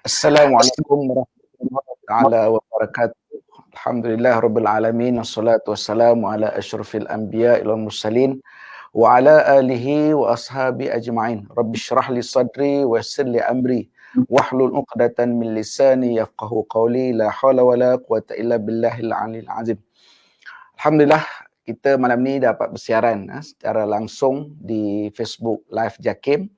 Assalamualaikum warahmatullahi taala wabarakatuh. Alhamdulillah rabbil alamin wassalatu wassalamu ala asyrafil anbiya wal mursalin wa ala alihi wa ashabi ajma'in. Rabbi shrah li sadri wa yassir li amri wahlul 'uqdatan min lisani yafqahu qawli. La haula wala quwata illa billahil aliyil azim. Alhamdulillah kita malam ni dapat bersiaran secara langsung di Facebook Live Jakim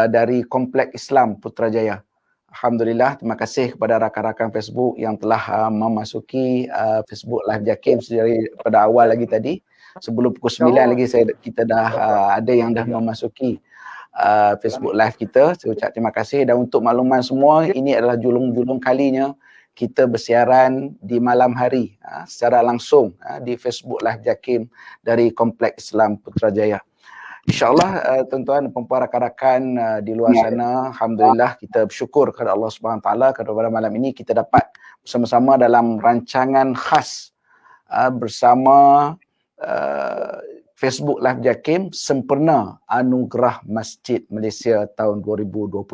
dari Kompleks Islam Putrajaya. Alhamdulillah, terima kasih kepada rakan-rakan Facebook yang telah memasuki Facebook Live Jakim pada awal lagi tadi. Sebelum pukul 9 lagi kita dah ada yang dah memasuki Facebook Live kita. Saya ucap terima kasih, dan untuk makluman semua, ini adalah julung-julung kalinya kita bersiaran di malam hari secara langsung di Facebook Live Jakim dari Kompleks Islam Putrajaya. InsyaAllah tuan-tuan dan puan-puan rakan-rakan di luar sana, Alhamdulillah kita bersyukur kepada Allah SWT kerana pada malam ini kita dapat bersama-sama dalam rancangan khas bersama Facebook Live Jakim sempena Anugerah Masjid Malaysia tahun 2020.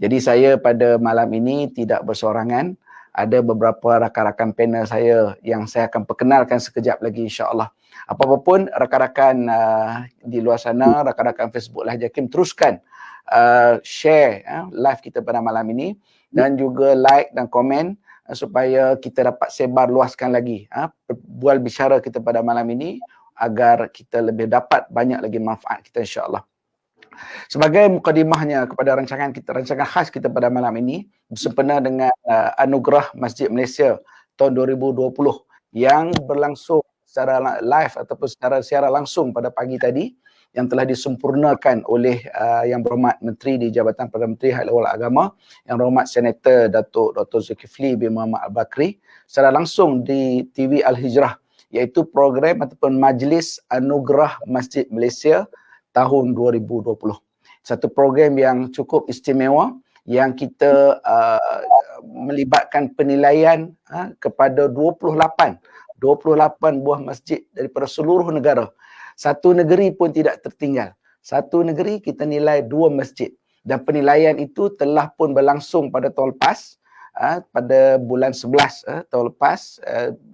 Jadi saya pada malam ini tidak bersorangan, ada beberapa rakan-rakan panel saya yang saya akan perkenalkan sekejap lagi insya-Allah. Apa-apa pun rakan-rakan di luar sana, rakan-rakan Facebook Live Jakim, teruskan share live kita pada malam ini dan juga like dan komen supaya kita dapat sebar luaskan lagi bual bicara kita pada malam ini agar kita lebih dapat banyak lagi manfaat kita insya-Allah. Sebagai mukadimahnya kepada rancangan khas kita pada malam ini bersempena dengan Anugerah Masjid Malaysia tahun 2020 yang berlangsung secara live ataupun secara siaran langsung pada pagi tadi, yang telah disempurnakan oleh Yang Berhormat Menteri di Jabatan Perdana Menteri Hal-Ehwal Agama, Yang Berhormat Senator Datuk Dr. Zulkifli bin Muhammad Al-Bakri, secara langsung di TV Al-Hijrah, iaitu program ataupun Majlis Anugerah Masjid Malaysia tahun 2020. Satu program yang cukup istimewa yang kita melibatkan penilaian kepada 28 buah masjid daripada seluruh negara. Satu negeri pun tidak tertinggal. Satu negeri kita nilai 2 masjid. Dan penilaian itu telah pun berlangsung pada tahun lepas, pada bulan 11 tahun lepas,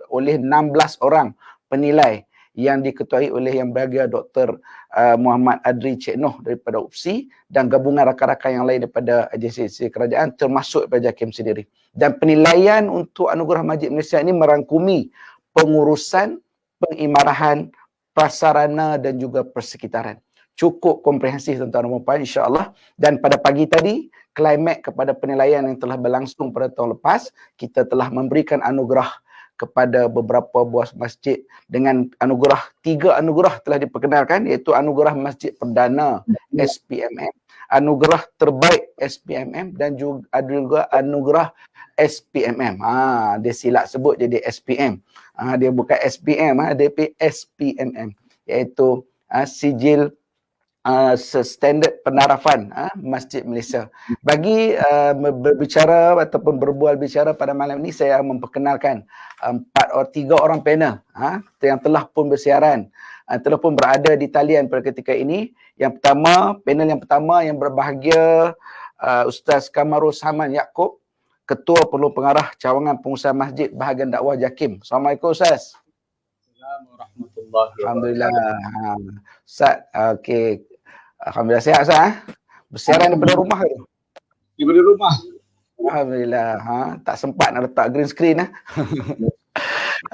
oleh 16 orang penilai yang diketuai oleh Yang Berbahagia Dr. Muhammad Adri Cik Noh daripada UPSI dan gabungan rakan-rakan yang lain daripada agensi kerajaan termasuk daripada JAKIM sendiri. Dan penilaian untuk Anugerah Masjid Malaysia ini merangkumi pengurusan, pengimarahan, prasarana dan juga persekitaran. Cukup komprehensif tuan-tuan dan puan insya-Allah. Dan pada pagi tadi, klimak kepada penilaian yang telah berlangsung pada tahun lepas, kita telah memberikan anugerah kepada beberapa buah masjid dengan anugerah, 3 anugerah telah diperkenalkan, iaitu anugerah Masjid Perdana SPMM, anugerah terbaik SPMM dan juga anugerah SPMM. Dia silap sebut jadi SPM. Dia bukan SPM, dia SPMM, iaitu sijil standard penarafan Masjid Malaysia. Bagi berbicara ataupun berbual bicara pada malam ini, saya memperkenalkan 3 orang panel yang telah pun bersiaran, telah pun berada di talian pada ketika ini. Yang pertama, panel yang pertama yang berbahagia Ustaz Kamarul Saman Yaakob, Ketua Penolong Pengarah Cawangan Pengusaha Masjid Bahagian Dakwah JAKIM. Assalamualaikum Ustaz. Alhamdulillah. Ustaz, okey. Alhamdulillah sihat Ustaz. Bersiaran daripada rumah ke? Daripada rumah. Alhamdulillah. Tak sempat nak letak green screen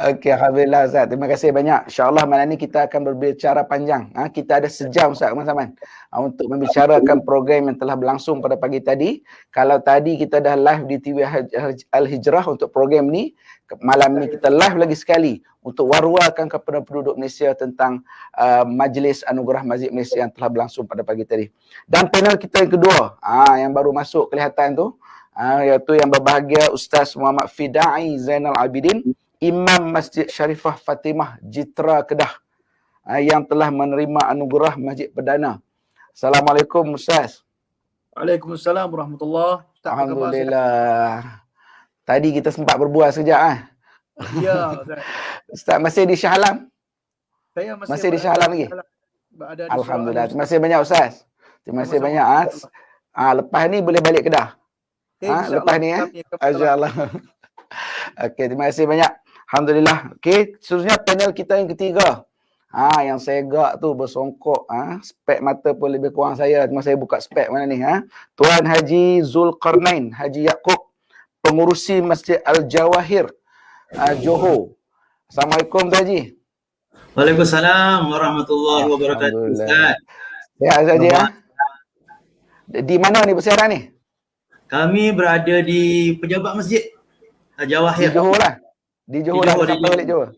Okey, alhamdulillah Ustaz. Terima kasih banyak. InsyaAllah malam ni kita akan berbicara panjang. Kita ada sejam Ustaz Saman untuk membicarakan program yang telah berlangsung pada pagi tadi. Kalau tadi kita dah live di TV Al-Hijrah untuk program ni, malam ni kita live lagi sekali untuk war-warkan kepada penduduk Malaysia tentang Majlis Anugerah Masjid Malaysia yang telah berlangsung pada pagi tadi. Dan panel kita yang kedua, yang baru masuk kelihatan tu, iaitu Yang Berbahagia Ustaz Muhammad Fidai Zainal Abidin, Imam Masjid Sharifah Fatimah Jitra Kedah, yang telah menerima anugerah Masjid Perdana. Assalamualaikum Ustaz. Waalaikumsalam warahmatullahi. Alhamdulillah. Tadi kita sempat berbual sekejap Ya, Ustaz masih di Shah Alam? Saya masih di Shah Alam lagi? Alhamdulillah. Terima kasih banyak Ustaz. Terima kasih banyak. Lepas ni boleh balik Kedah? Lepas ni kami akan InsyaAllah. Okey, terima kasih banyak. Alhamdulillah. Okey, seterusnya panel kita yang ketiga. Yang segak tu bersongkok. Spek mata pun lebih kurang saya. Cuma saya buka spek mana ni. Tuan Haji Zulkarnain Haji Yaakob, pengurusi Masjid Al-Jawahir, Johor. Assalamualaikum Tuan Haji. Waalaikumsalam warahmatullahi wabarakatuh. Ustaz. Sihat saja ya. Di mana ni bersiaran ni? Kami berada di pejabat masjid Al-Jawahir. Di Johor lah. Di Johor lah. Di Sampai balik Johor.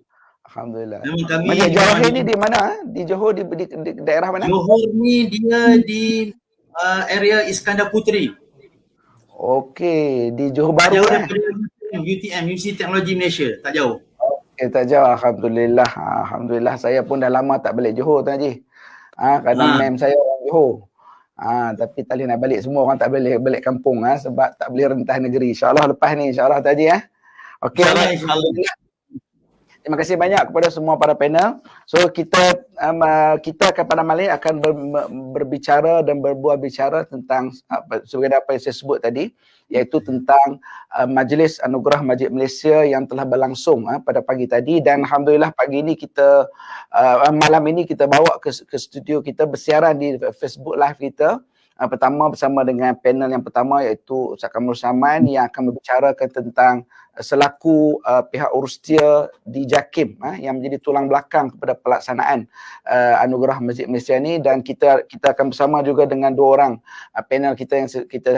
Alhamdulillah. Memang kami Masjid Jawahir ni di mana? Di Johor, di daerah mana? Johor ni dia di area Iskandar Puteri. Okey, di Johor Baru Jauh lah. daripada UTM, Universiti Teknologi Malaysia, tak jauh. Tak jauh. Alhamdulillah. Alhamdulillah, saya pun dah lama tak balik Johor Tuan Haji. Kerana mem saya orang Johor. Tapi tak boleh nak balik, semua orang tak boleh balik kampung sebab tak boleh rentah negeri. InsyaAllah lepas ni, insyaAllah Tuan Haji. Okey. InsyaAllah. Terima kasih banyak kepada semua para panel. So kita akan pada malam ini akan berbicara dan berbual bicara tentang sebagai apa yang saya sebut tadi, iaitu tentang Majlis Anugerah Masjid Malaysia yang telah berlangsung pada pagi tadi, dan alhamdulillah pagi ini kita malam ini kita bawa ke studio kita bersiaran di Facebook Live kita. Pertama bersama dengan panel yang pertama, iaitu Ustaz Kamrul Zaman yang akan membicarakan tentang selaku pihak urustia di JAKIM yang menjadi tulang belakang kepada pelaksanaan Anugerah Masjid Malaysia ni, dan kita akan bersama juga dengan dua orang panel kita yang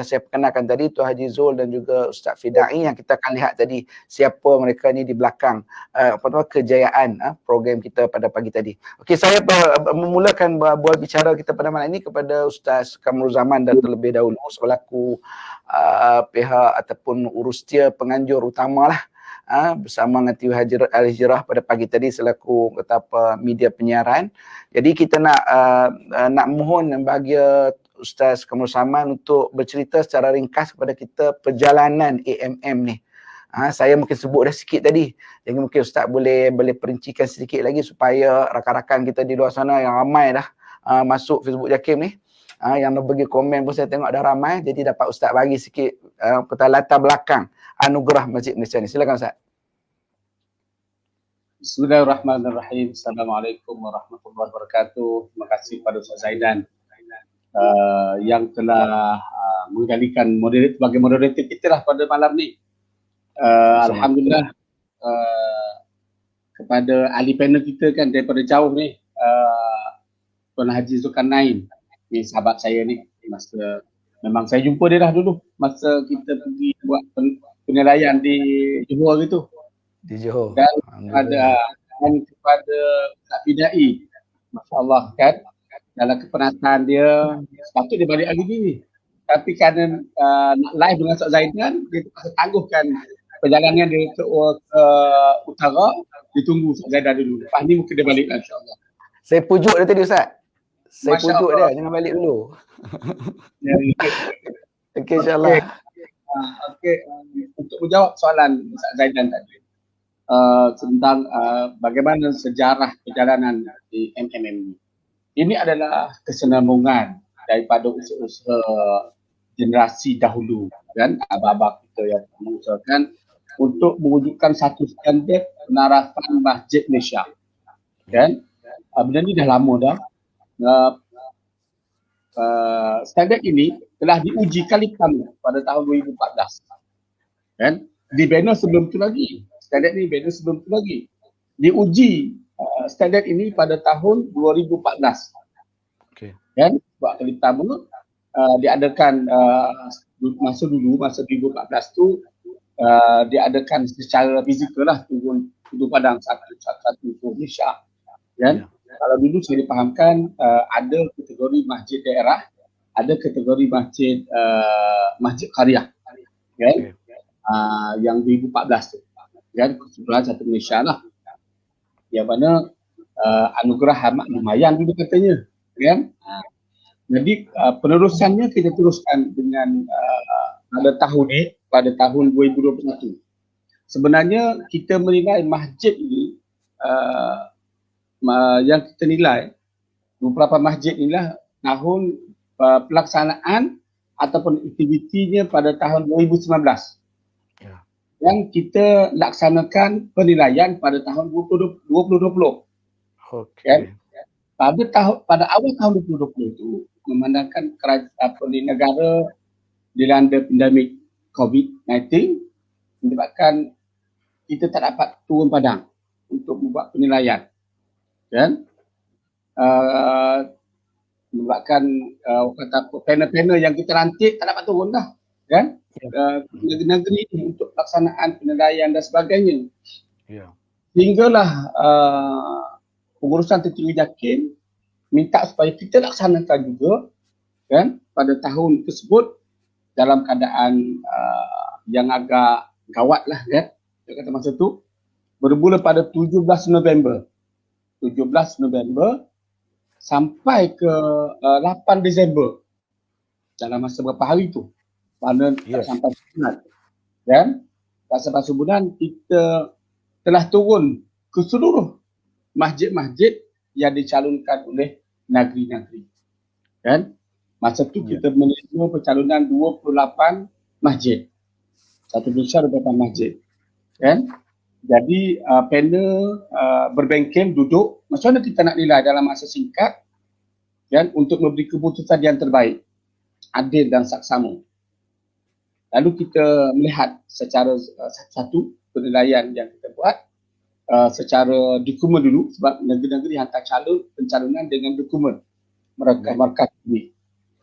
saya perkenalkan tadi, Tuan Haji Zul dan juga Ustaz Fidai, yang kita akan lihat tadi siapa mereka ni di belakang kejayaan program kita pada pagi tadi. Okey, saya memulakan buat bicara kita pada malam ini kepada Ustaz Kamrul Zaman dan terlebih dahulu selaku pihak ataupun urustia penganjur utama lah bersama dengan TV Al-Hijrah pada pagi tadi selaku media penyiaran. Jadi kita nak mohon bahagia Ustaz Kamrul Zaman untuk bercerita secara ringkas kepada kita perjalanan AMM ni. Saya mungkin sebut dah sikit tadi. Jadi mungkin Ustaz boleh perincikan sedikit lagi supaya rakan-rakan kita di luar sana yang ramai dah masuk Facebook JAKIM ni. Yang nak bagi komen pun saya tengok dah ramai, jadi dapat Ustaz bagi sikit latar belakang Anugerah Masjid Malaysia ni. Silakan Ustaz. Bismillahirrahmanirrahim. Assalamualaikum warahmatullahi wabarakatuh. Terima kasih kepada Ustaz Zaidan yang telah mengendalikan sebagai moderator kita lah pada malam ni. Alhamdulillah kepada ahli panel kita kan daripada jauh ni, Tuan Haji Zulkarnain ni, sahabat saya ni, memang saya jumpa dia dah dulu masa kita pergi buat penilaian di Johor gitu. Di Johor. Dan kepada Ustaz Fidai, masya-Allah kan, dalam kepenatan dia, sepatutnya dia balik lagi ni. Tapi kerana nak live dengan Ustaz Zaidan, dia terpaksa tangguhkan perjalanan dia ke utara, ditunggu Ustaz Zaidan dulu. Lepas ni mungkin dia balik lah, insya-Allah. Saya pujuk dia tadi Ustaz. Saya Masya pujuk Allah. dia, jangan balik dulu. Ya, Okey, insyaAllah. Okey, untuk menjawab soalan Ustaz Zaidan tadi tentang bagaimana sejarah perjalanan di MMM ini. Ini adalah kesinambungan daripada usaha-usaha generasi dahulu kan, abah-abah kita yang mengusahakan untuk mewujudkan satu standard penarafan Masjid Malaysia. Kan? Benda ni dah lama dah. Standard ini telah diuji kali pertama pada tahun 2014. Kan? Dibina sebelum tu lagi. Standard ni dibina sebelum tu lagi. Diuji standard ini pada tahun 2014. Okey. Kan? Buat kali pertama diadakan masa 2014 tu diadakan secara fizikal lah, turun padang satu Malaysia. Kan? Kalau dulu saya dipahamkan ada kategori masjid daerah, ada kategori masjid masjid qaryah, kan? Yang 2014 tu, kan? Keseluruhan satu Malaysia lah. Yang mana anugerah amat lumayan dulu katanya, kan? Jadi penerusannya kita teruskan dengan pada tahun 2021. Sebenarnya kita menilai masjid ini yang kita nilai beberapa masjid inilah tahun pelaksanaan ataupun aktivitinya pada tahun 2019. Ya. Yang kita laksanakan penilaian pada tahun 2020. Okey. Pada awal tahun 2020 itu memandangkan negara dilanda pandemik COVID-19 menyebabkan kita tak dapat turun padang untuk membuat penilaian, kan? Menyebabkan kata panel-panel yang kita lantik tak dapat turun dah, kan? Negeri ini untuk pelaksanaan penilaian dan sebagainya. Ya. Hinggalah pengurusan tertinggi JAKIM minta supaya kita laksanakan juga, kan, pada tahun tersebut dalam keadaan yang agak gawat lah, kan, kata masa tu, bermula pada 17 November sampai ke 8 Disember. Dalam masa berapa hari tu, mana tak sampai sebulan, kan, tak sampai sebulan kita telah turun ke seluruh masjid-masjid yang dicalonkan oleh negeri-negeri, kan. Masa tu kita menerima pencalonan 28 masjid. Satu Malaysia 28 masjid, kan. Jadi panel berbengkel duduk, macam mana kita nak nilai dalam masa singkat, kan, untuk memberi keputusan yang terbaik, adil dan saksama. Lalu kita melihat secara satu penilaian yang kita buat secara dokumen dulu, sebab negeri-negeri hantar pencalonan dengan dokumen mereka ini.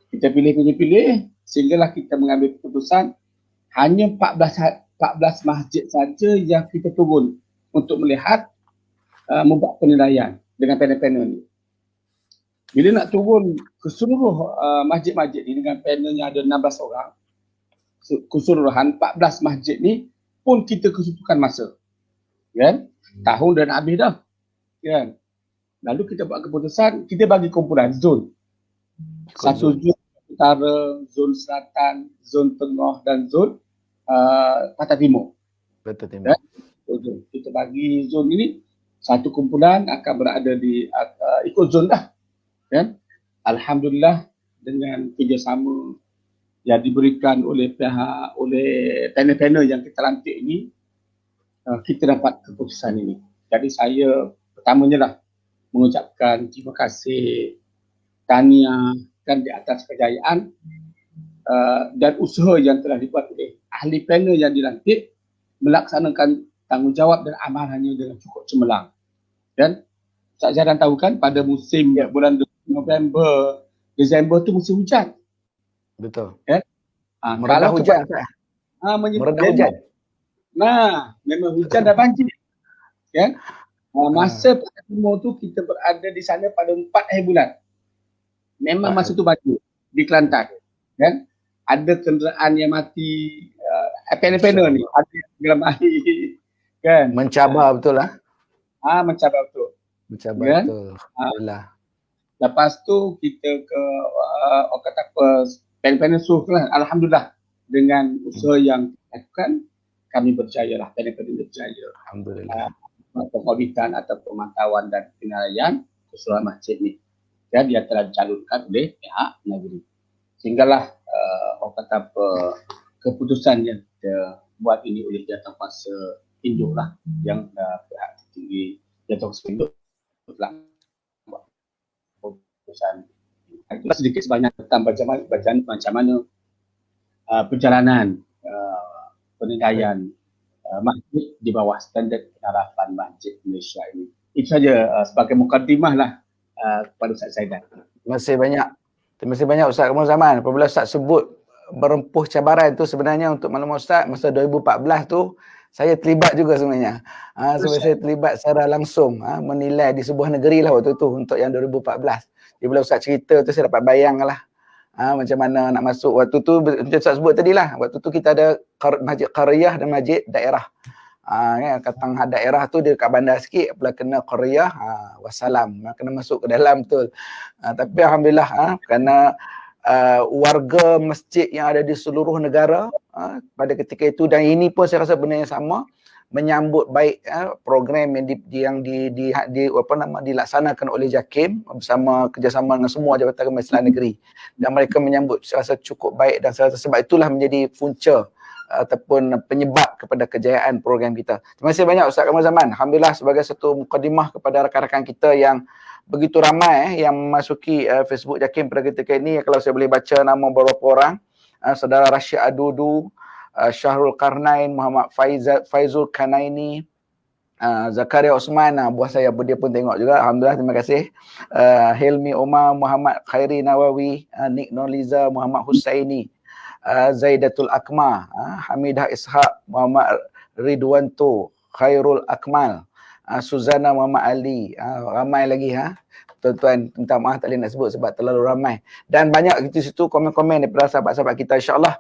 Kita pilih sehinggalah kita mengambil keputusan hanya 14 masjid saja yang kita turun untuk melihat membuat penilaian dengan panel-panel ni. Bila nak turun ke seluruh masjid-masjid ni dengan panelnya ada 16 orang, keseluruhan 14 masjid ni pun kita kesutukan masa, kan. Tahun dah nak habis dah, kan. Lalu kita buat keputusan, kita bagi kumpulan zon. Satu zon utara, zon selatan, zon tengah dan zon Pantai Timur. Betul, Timur. Kita bagi zon ini, satu kumpulan akan berada di ikut zon dah, kan. Alhamdulillah dengan kerjasama yang diberikan oleh panel-panel yang kita lantik ini, kita dapat keputusan ini. Jadi saya pertamanya lah mengucapkan terima kasih, tahniah, kan, di atas kejayaan dan usaha yang telah dibuat oleh ahli panel yang dilantik melaksanakan tanggungjawab dan amalannya dengan cukup cemerlang. Dan Ustaz Zahran tahu kan, pada musim bulan November, Disember tu musim hujan. Betul. Kan? Meredah hujan. Meredah hujan. Nah, memang hujan dan banjir, kan. Masa Pantai Timur tu kita berada di sana pada 4 akhir bulan. Memang masa tu banjir di Kelantan, kan. Ada kenderaan yang mati, panel-panel ni ada yang dalam air, kan. Mencabar betul lah. Mencabar betul. Mencabar, kan? Betul. Alhamdulillah. Lepas tu kita ke orang kata apa, panel-panel suruh lah. Alhamdulillah dengan usaha yang dilakukan, kami berjaya lah, panel-panel berjaya. Alhamdulillah. Pengauditan atau pemantauan dan penilaian keseluruhan masjid ni, dan dia telah dicalonkan oleh pihak negeri. Sehinggalah orang kata apa, keputusan yang kita buat ini oleh Jawatankuasa Induk lah, yang pihak tertinggi Jawatankuasa Induk telah buat keputusan. Itulah sedikit sebanyak tentang bacaan macam mana perjalanan penilaian masjid di bawah standard penerapan masjid Malaysia ini. Itu saja sebagai mukadimah lah kepada Ustaz Zaidan. Terima kasih banyak Ustaz Kamal Zaman. Apabila Ustaz sebut berempuh cabaran tu, sebenarnya untuk maklumat Ustaz, masa 2014 tu saya terlibat juga sebenarnya. Sebab saya terlibat secara langsung menilai di sebuah negeri lah waktu tu untuk yang 2014. Jadi bila Ustaz cerita tu saya dapat bayang lah macam mana nak masuk. Waktu tu macam Ustaz sebut tadi lah, waktu tu kita ada masjid qaryah dan masjid daerah. Kan, katang daerah tu dia dekat bandar sikit, bila kena qaryah wassalam, kena masuk ke dalam betul. Tapi alhamdulillah kerana warga masjid yang ada di seluruh negara pada ketika itu, dan ini pun saya rasa benda yang sama, menyambut baik program yang dilaksanakan oleh JAKIM bersama kerjasama dengan semua Jabatan Kemaslahan Negeri, dan mereka menyambut serasa cukup baik, dan sebab itulah menjadi punca ataupun penyebab kepada kejayaan program kita. Terima kasih banyak Ustaz Kamal Zaman. Alhamdulillah, sebagai satu mukadimah kepada rakan-rakan kita yang begitu ramai yang memasuki Facebook JAKIM pada ketika ini. Kalau saya boleh baca nama beberapa orang, Saudara Rashid Adudu, Syahrul Karnain, Muhammad Faizul Kanaini, Zakaria Osman, buah saya dia pun tengok juga. Alhamdulillah, terima kasih. Helmi Omar, Muhammad Khairi Nawawi, Nik Noliza, Muhammad Husaini, Zaidatul Akma, Hamidah Ishaq, Muhammad Ridwanto, Khairul Akmal, Suzana Muhammad Ali, ramai lagi tuan-tuan, minta maaf tak boleh nak sebut sebab terlalu ramai, dan banyak di situ komen-komen daripada sahabat-sahabat kita. InsyaAllah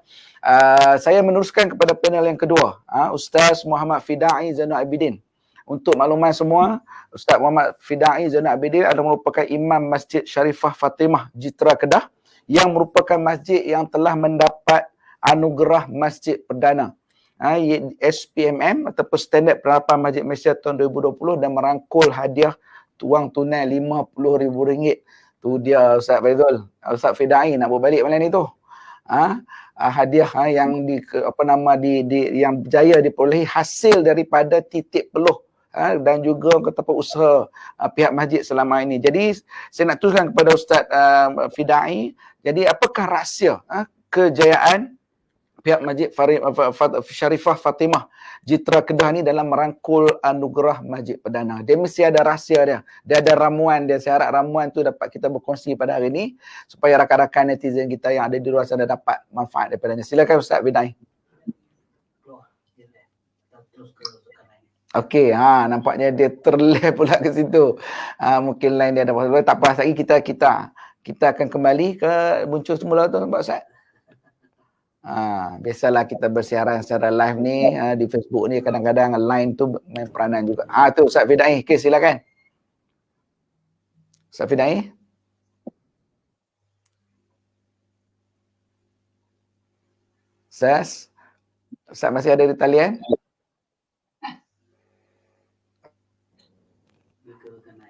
saya meneruskan kepada panel yang kedua, Ustaz Muhammad Fidai Zainul Abidin. Untuk makluman semua, Ustaz Muhammad Fidai Zainul Abidin adalah merupakan Imam Masjid Syarifah Fatimah Jitra Kedah, yang merupakan masjid yang telah mendapat anugerah Masjid Perdana SPMM ataupun Standard Penerapan Masjid Malaysia tahun 2020, dan merangkul hadiah wang tunai RM50,000. Tu dia Ustaz Faizul, Ustaz Fidai nak berbalik malam ni tu. Hadiah yang yang berjaya diperolehi hasil daripada titik peluh dan juga kata usaha pihak masjid selama ini. Jadi saya nak teruskan kepada Ustaz Fidai. Jadi apakah rahsia kejayaan pihak Masjid Syarifah Fatimah Jitra Kedah ni dalam merangkul anugerah Masjid Perdana? Dia mesti ada rahsia dia. Dia ada ramuan dia. Saya harap ramuan tu dapat kita berkongsi pada hari ini supaya rakan-rakan netizen kita yang ada di luar sana dapat manfaat daripadanya. Silakan Ustaz Fidai. Okey, nampaknya dia terleh pula ke situ. Mungkin lain dia ada apa. Tak apa, lagi kita akan kembali ke muncul semula tu, Pak Ustaz. Biasalah kita bersiaran secara live ni di Facebook ni, kadang-kadang line tu main peranan juga. Tu Ustaz Fidai. Okey, silakan. Ustaz Fidai. Ustaz masih ada di talian?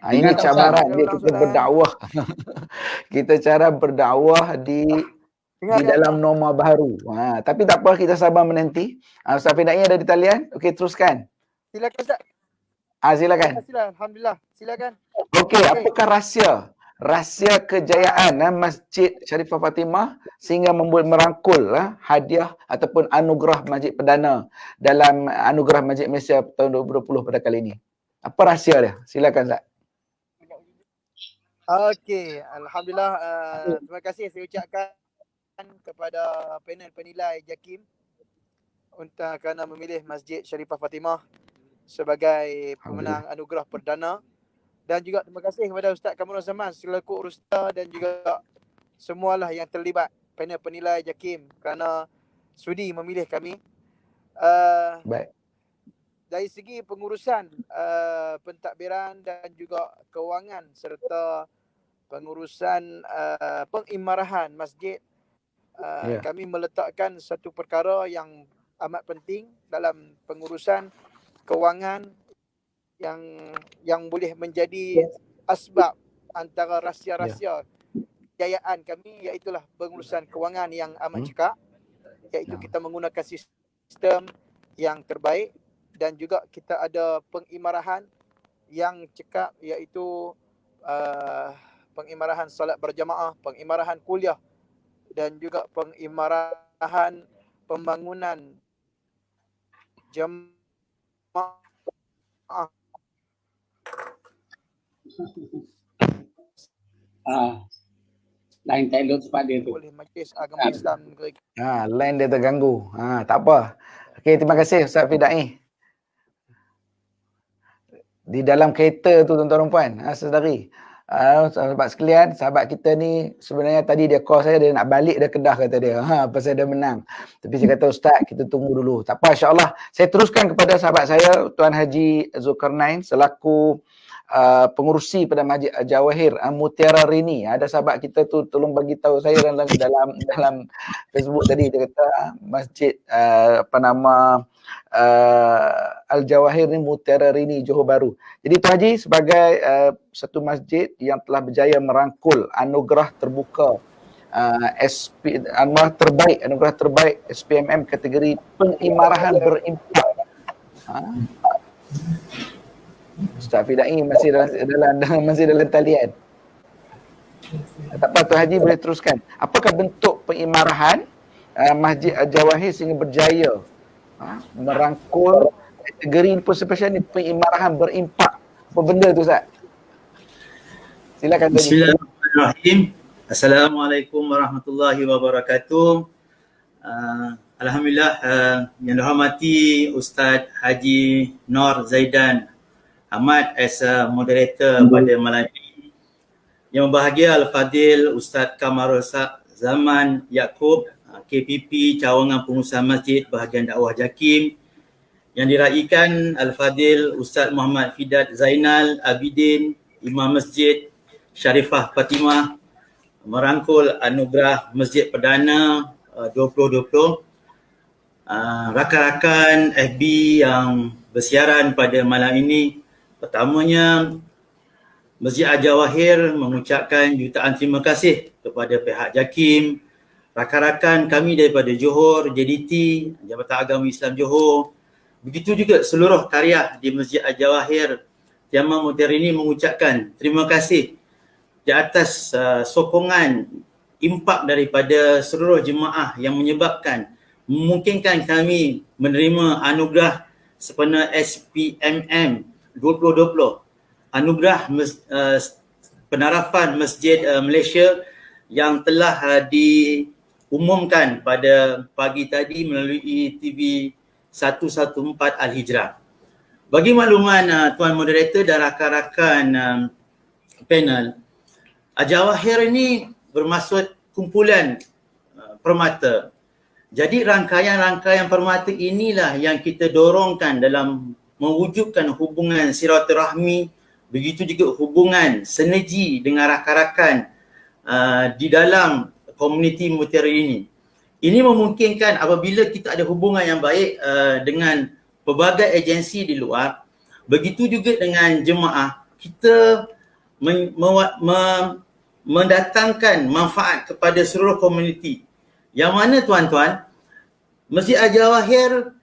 Ini cabaran dia, kita berdakwah. Kita cara berdakwah di dalam norma baru. Tapi tak apa, kita sabar menanti. Ustaz Fidai ada di talian? Okey, teruskan. Silakan Ustaz. Silakan. Alhamdulillah. Silakan. Okey, apakah rahsia kejayaan Masjid Syarifah Fatimah sehingga merangkul hadiah ataupun anugerah Masjid Perdana dalam anugerah Masjid Malaysia tahun 2020 pada kali ini? Apa rahsia dia? Silakan Ustaz. Okey, alhamdulillah, terima kasih saya ucapkan kepada panel penilai JAKIM untuk kerana memilih Masjid Syarifah Fatimah sebagai pemenang anugerah perdana, dan juga terima kasih kepada Ustaz Kamal Zaman selaku urusta dan juga semualah yang terlibat panel penilai JAKIM kerana sudi memilih kami. Baik. Dari segi pengurusan pentadbiran dan juga kewangan serta pengurusan pengimarahan masjid, kami meletakkan satu perkara yang amat penting dalam pengurusan kewangan yang boleh menjadi asbab antara rahsia-rahsia kejayaan kami, iaitulah pengurusan kewangan yang amat cekap, iaitu kita menggunakan sistem yang terbaik, dan juga kita ada pengimarahan yang cekap, iaitu pengimarahan salat berjamaah, pengimarahan kuliah, dan juga pengimarahan pembangunan jemaah. Lain tak elok sebab dia tu. Oleh Majlis Agama Islam Negeri. Line dia terganggu. Tak apa. Okey, terima kasih Ustaz Fidai. Di dalam kereta tu tuan-tuan dan puan, saudari, sahabat sekalian, sahabat kita ni sebenarnya tadi dia call saya, dia nak balik dari Kedah kata dia, pasal dia menang. Tapi saya kata Ustaz, kita tunggu dulu. Tak apa, insya-Allah. Saya teruskan kepada sahabat saya Tuan Haji Zulkarnain selaku pengurusi pada Masjid Jawahir Mutiara Rini. Ada sahabat kita tu tolong bagi tahu saya dalam Facebook tadi, dia kata masjid Al-Jawahir ni Mutiara Rini Johor Bahru. Jadi Tuan Haji sebagai satu masjid yang telah berjaya merangkul anugerah terbuka anugerah terbaik SPMM kategori pengimarahan berimpak. Ustaz Fidai masih dalam talian. Tak apa, Tuan Haji boleh teruskan. Apakah bentuk pengimarahan Masjid Al-Jawahir sehingga berjaya merangkul kategori pun spesial ni, pengimarahan berimpak? Apa benda tu Ustaz? Silakan. Bismillahirrahmanirrahim. Assalamualaikum warahmatullahi wabarakatuh. Alhamdulillah, yang dihormati Ustaz Haji Nur Zaidan Ahmad as a moderator pada malam ini. Yang berbahagia Al-Fadil Ustaz Kamarul Zaman Yaakob, KPP Cawangan Pengusaha Masjid Bahagian Dakwah Jakim. Yang diraikan Al-Fadil Ustaz Muhammad Fidat Zainal Abidin, Imam Masjid Syarifah Fatimah, merangkul anugerah Masjid Perdana 2020. Rakan-rakan FB yang bersiaran pada malam ini, pertamanya Masjid Al-Jawahir mengucapkan jutaan terima kasih kepada pihak Jakim, rakan-rakan kami daripada Johor, JDT, Jabatan Agama Islam Johor, begitu juga seluruh karya di Masjid Al-Jawahir. Tiama Mutiara ini mengucapkan terima kasih di atas sokongan impak daripada seluruh jemaah yang menyebabkan memungkinkan kami menerima anugerah sempena SPMM 2020, anugerah penarafan Masjid Malaysia yang telah diumumkan pada pagi tadi melalui TV 114 Al-Hijrah. Bagi makluman Tuan Moderator dan rakan-rakan panel, Al-Jawahir ini bermaksud kumpulan permata. Jadi rangkaian-rangkaian permata inilah yang kita dorongkan dalam mewujudkan hubungan silaturahmi, begitu juga hubungan sinergi dengan rakan-rakan di dalam komuniti Mutiara ini. Ini memungkinkan apabila kita ada hubungan yang baik dengan pelbagai agensi di luar, begitu juga dengan jemaah, kita mendatangkan manfaat kepada seluruh komuniti. Yang mana tuan-tuan, Masjid Al-Jawahir,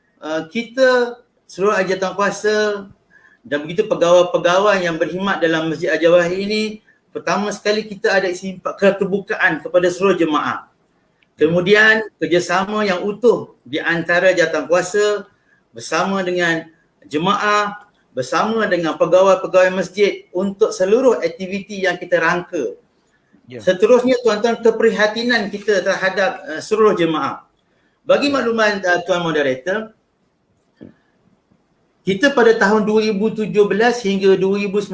kita seluruh jawatan kuasa dan begitu pegawai-pegawai yang berkhidmat dalam Masjid Al-Jawahir ini, pertama sekali kita ada simpan keterbukaan kepada seluruh jemaah. Kemudian kerjasama yang utuh di antara jawatan kuasa bersama dengan jemaah, bersama dengan pegawai-pegawai masjid untuk seluruh aktiviti yang kita rangka. Seterusnya tuan-tuan, keprihatinan kita terhadap seluruh jemaah. Bagi makluman Tuan Moderator, kita pada tahun 2017 hingga 2019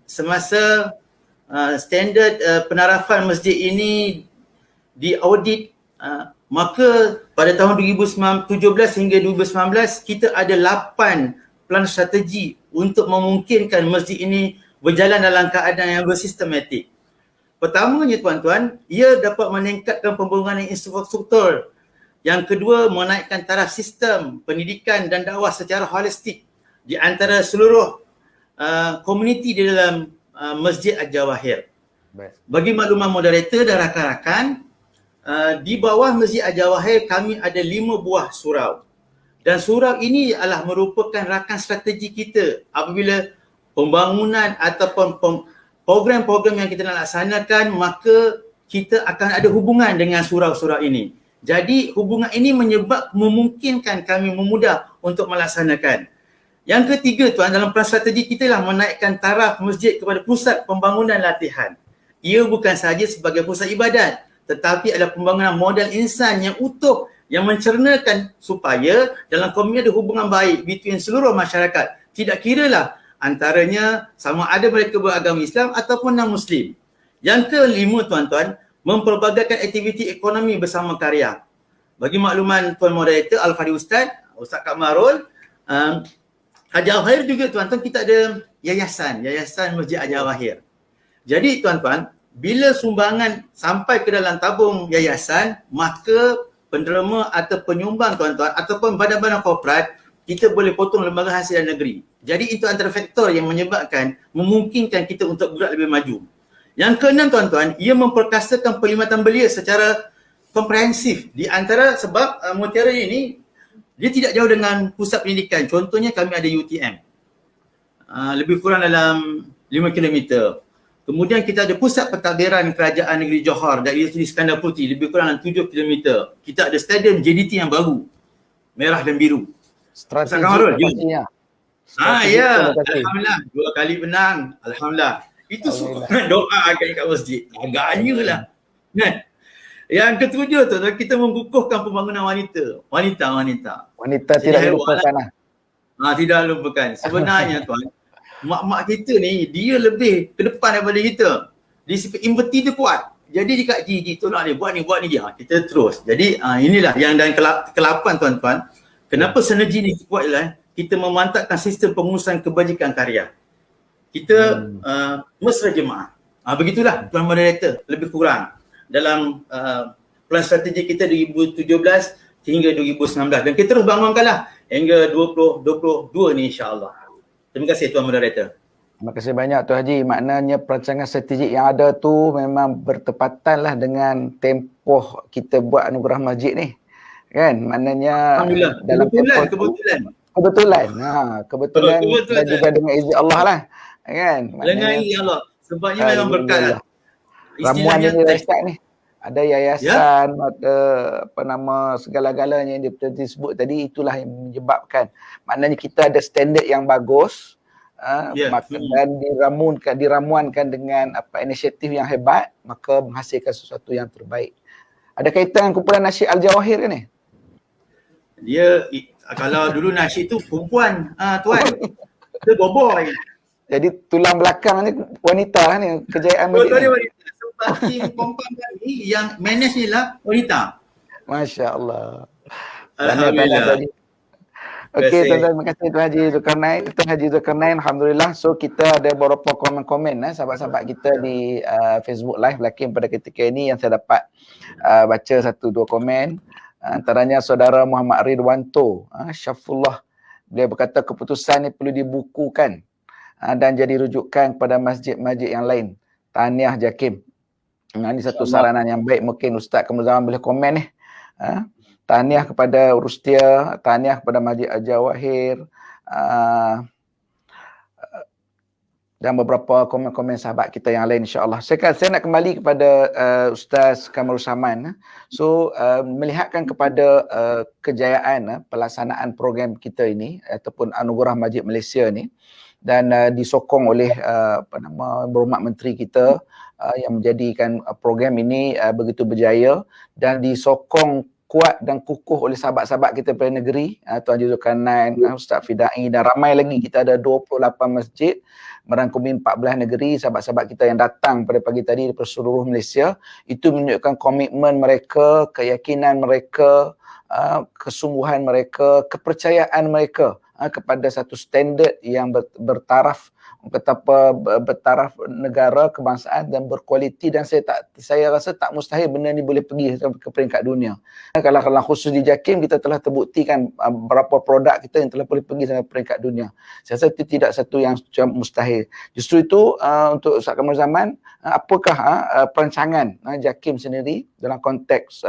semasa standard penarafan masjid ini diaudit, maka pada tahun 2017 hingga 2019 kita ada 8 plan strategi untuk memungkinkan masjid ini berjalan dalam keadaan yang bersistematik. Pertamanya tuan-tuan, ia dapat meningkatkan pembangunan infrastruktur. Yang kedua, menaikkan taraf sistem pendidikan dan dakwah secara holistik di antara seluruh komuniti di dalam Masjid Al-Jawahir. Bagi makluman moderator dan rakan-rakan, di bawah Masjid Al-Jawahir kami ada 5 buah surau. Dan surau ini adalah merupakan rakan strategi kita apabila pembangunan ataupun program-program yang kita nak laksanakan, maka kita akan ada hubungan dengan surau-surau ini. Jadi hubungan ini memungkinkan kami memudah untuk melaksanakan. Yang ketiga tuan, dalam plan strategi kita lah menaikkan taraf masjid kepada pusat pembangunan latihan. Ia bukan sahaja sebagai pusat ibadat, tetapi adalah pembangunan modal insan yang utuh yang mencernakan supaya dalam komuniti ada hubungan baik between seluruh masyarakat. Tidak kiralah antaranya sama ada mereka beragama Islam ataupun non-Muslim. Yang kelima tuan-tuan, mempelbagaikan aktiviti ekonomi bersama karya. Bagi makluman Tuan Moderator Al-Fadhil Ustaz Kak Marul, Al-Jawahir juga tuan-tuan, kita ada yayasan Masjid Al-Jawahir. Jadi tuan-tuan, bila sumbangan sampai ke dalam tabung yayasan, maka penderma atau penyumbang tuan-tuan ataupun badan-badan korporat kita boleh potong lembaga hasilan negeri. Jadi itu antara faktor yang menyebabkan, memungkinkan kita untuk bergerak lebih maju. Yang keenam tuan-tuan, ia memperkasakan perkhidmatan belia secara komprehensif. Di antara sebab Mutiara ini, dia tidak jauh dengan pusat pendidikan. Contohnya kami ada UTM. Lebih kurang dalam 5 km. Kemudian kita ada pusat pentadbiran kerajaan negeri Johor dari Seri Iskandar Putih, lebih kurang dalam 7 km. Kita ada stadium JDT yang baru, merah dan biru. Strategi pastinya. Ya, terima kasih. alhamdulillah 2 kali menang, alhamdulillah. Itu sokongan doa kat masjid. Agaknya lah. Kan? Yang ketujuh tu, kita mengukuhkan pembangunan wanita. Wanita Jadi tidak haiwan dilupakan lah. Tidak lupakan. Sebenarnya tuan, mak-mak kita ni dia lebih ke depan daripada kita. Disiplin empathy dia kuat. Jadi dia kat Gigi tolong dia buat ni je. Kita terus. Jadi inilah yang dan ke-8 tuan-tuan. Kenapa sinergi ni kuat ialah kita memantapkan sistem pengurusan kebajikan karya. Kita mesra jemaah. Begitulah tuan moderator lebih kurang dalam plan strategi kita 2017 hingga 2019 dan kita terus bangunkanlah hingga 2022 ni insya-Allah. Terima kasih Tuan Moderator. Terima kasih banyak Tuan Haji. Maknanya perancangan strategik yang ada tu memang bertepatan lah dengan tempoh kita buat anugerah masjid ni. Kan? Maknanya dalam kebetulan. Kebetulan dan juga dengan izin Allah lah. Kan? Dengan izin Allah. Sebabnya memang berkat lah. Ramuan ini Rasyad ni. Ada yayasan, ada segala-galanya yang disebut tadi, itulah yang menyebabkan. Maknanya kita ada standard yang bagus dan diramuankan dengan inisiatif yang hebat, maka menghasilkan sesuatu yang terbaik. Ada kaitan dengan kumpulan nasyid Al-Jawahir ke ni? Dia, kalau dulu nasyid tu perempuan, tuan. Dia boboy. Jadi tulang belakang ni wanita lah ni, kejayaan masjid ni. Wanita. Sebab tim kompang kami yang manage ni lah wanita. Masya Allah. Alhamdulillah. Okey, terima kasih Tuan Haji Zulkarnain. Tuan Haji Zulkarnain, alhamdulillah. So kita ada beberapa komen-komen sahabat-sahabat kita di Facebook Live Lakin pada ketika ini yang saya dapat baca 1-2 komen. Antaranya saudara Muhammad Ridwanto, Syafullah. Beliau berkata keputusan ini perlu dibukukan dan jadi rujukan kepada masjid-masjid yang lain. Tahniah Jakim. Ini satu saranan yang baik, mungkin Ustaz Kamuzaman boleh komen ni. Tahniah kepada Rustia, tahniah kepada Masjid Al-Jawahir, dan beberapa komen-komen sahabat kita yang lain insya-Allah. Saya nak kembali kepada Ustaz Kamarul Saman. So melihatkan kepada kejayaan pelaksanaan program kita ini ataupun Anugerah Masjid Malaysia ni, dan disokong oleh Berhormat Menteri kita yang menjadikan program ini begitu berjaya dan disokong kuat dan kukuh oleh sahabat-sahabat kita dari negeri, Tuan Haji Zulkarnain, Ustaz Fidai dan ramai lagi. Kita ada 28 masjid merangkumi 14 negeri, sahabat-sahabat kita yang datang pada pagi tadi dari seluruh Malaysia. Itu menunjukkan komitmen mereka, keyakinan mereka, kesungguhan mereka, kepercayaan mereka kepada satu standard yang bertaraf negara, kebangsaan dan berkualiti, dan saya rasa tak mustahil benda ni boleh pergi ke peringkat dunia. Kalau khusus di Jakim kita telah terbuktikan berapa produk kita yang telah boleh pergi sampai peringkat dunia. Saya rasa itu tidak satu yang mustahil. Justru itu untuk Ustaz Kamarul Zaman, apakah perancangan Jakim sendiri dalam konteks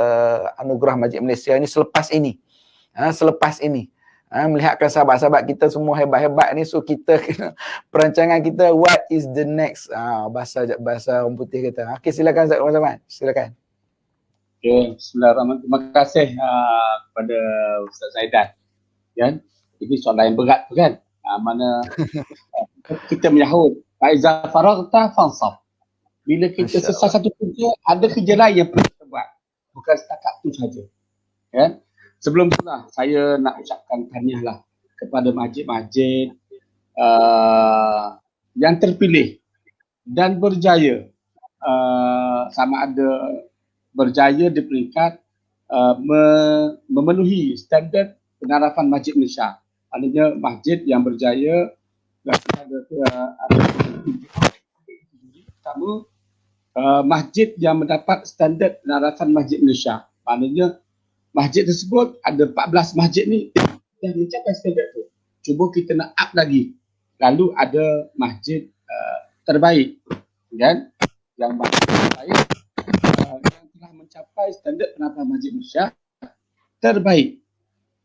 Anugerah Masjid Malaysia ini selepas ini? Melihatkan sahabat-sahabat kita semua hebat-hebat ni, so kita kena perancangan kita, what is the next, bahasa orang putih kita. Okey, silakan Ustaz Zaman, silakan. Okay, bismillahirrahmanirrahim. Terima kasih kepada Ustaz Zaidan. Kan? Ini soalan yang berat tu kan. Mana kita menyahut Faiza Faragta Fansab. Bila kita selesai satu kerja, ada kerja lain yang perlu kita buat. Bukan setakat tu saja. Kan? Sebelum itulah saya nak ucapkan tahniah lah kepada masjid-masjid yang terpilih dan berjaya, sama ada berjaya di peringkat memenuhi standard penarafan Masjid Malaysia. Artinya masjid yang berjaya pertama, masjid yang mendapat standard penarafan Masjid Malaysia. Maknanya masjid tersebut ada 14 masjid ni dah mencapai standard tu. Cuba kita nak up lagi. Lalu ada masjid terbaik, kan? Yang masjid terbaik yang telah mencapai standard penerapan masjid Malaysia terbaik.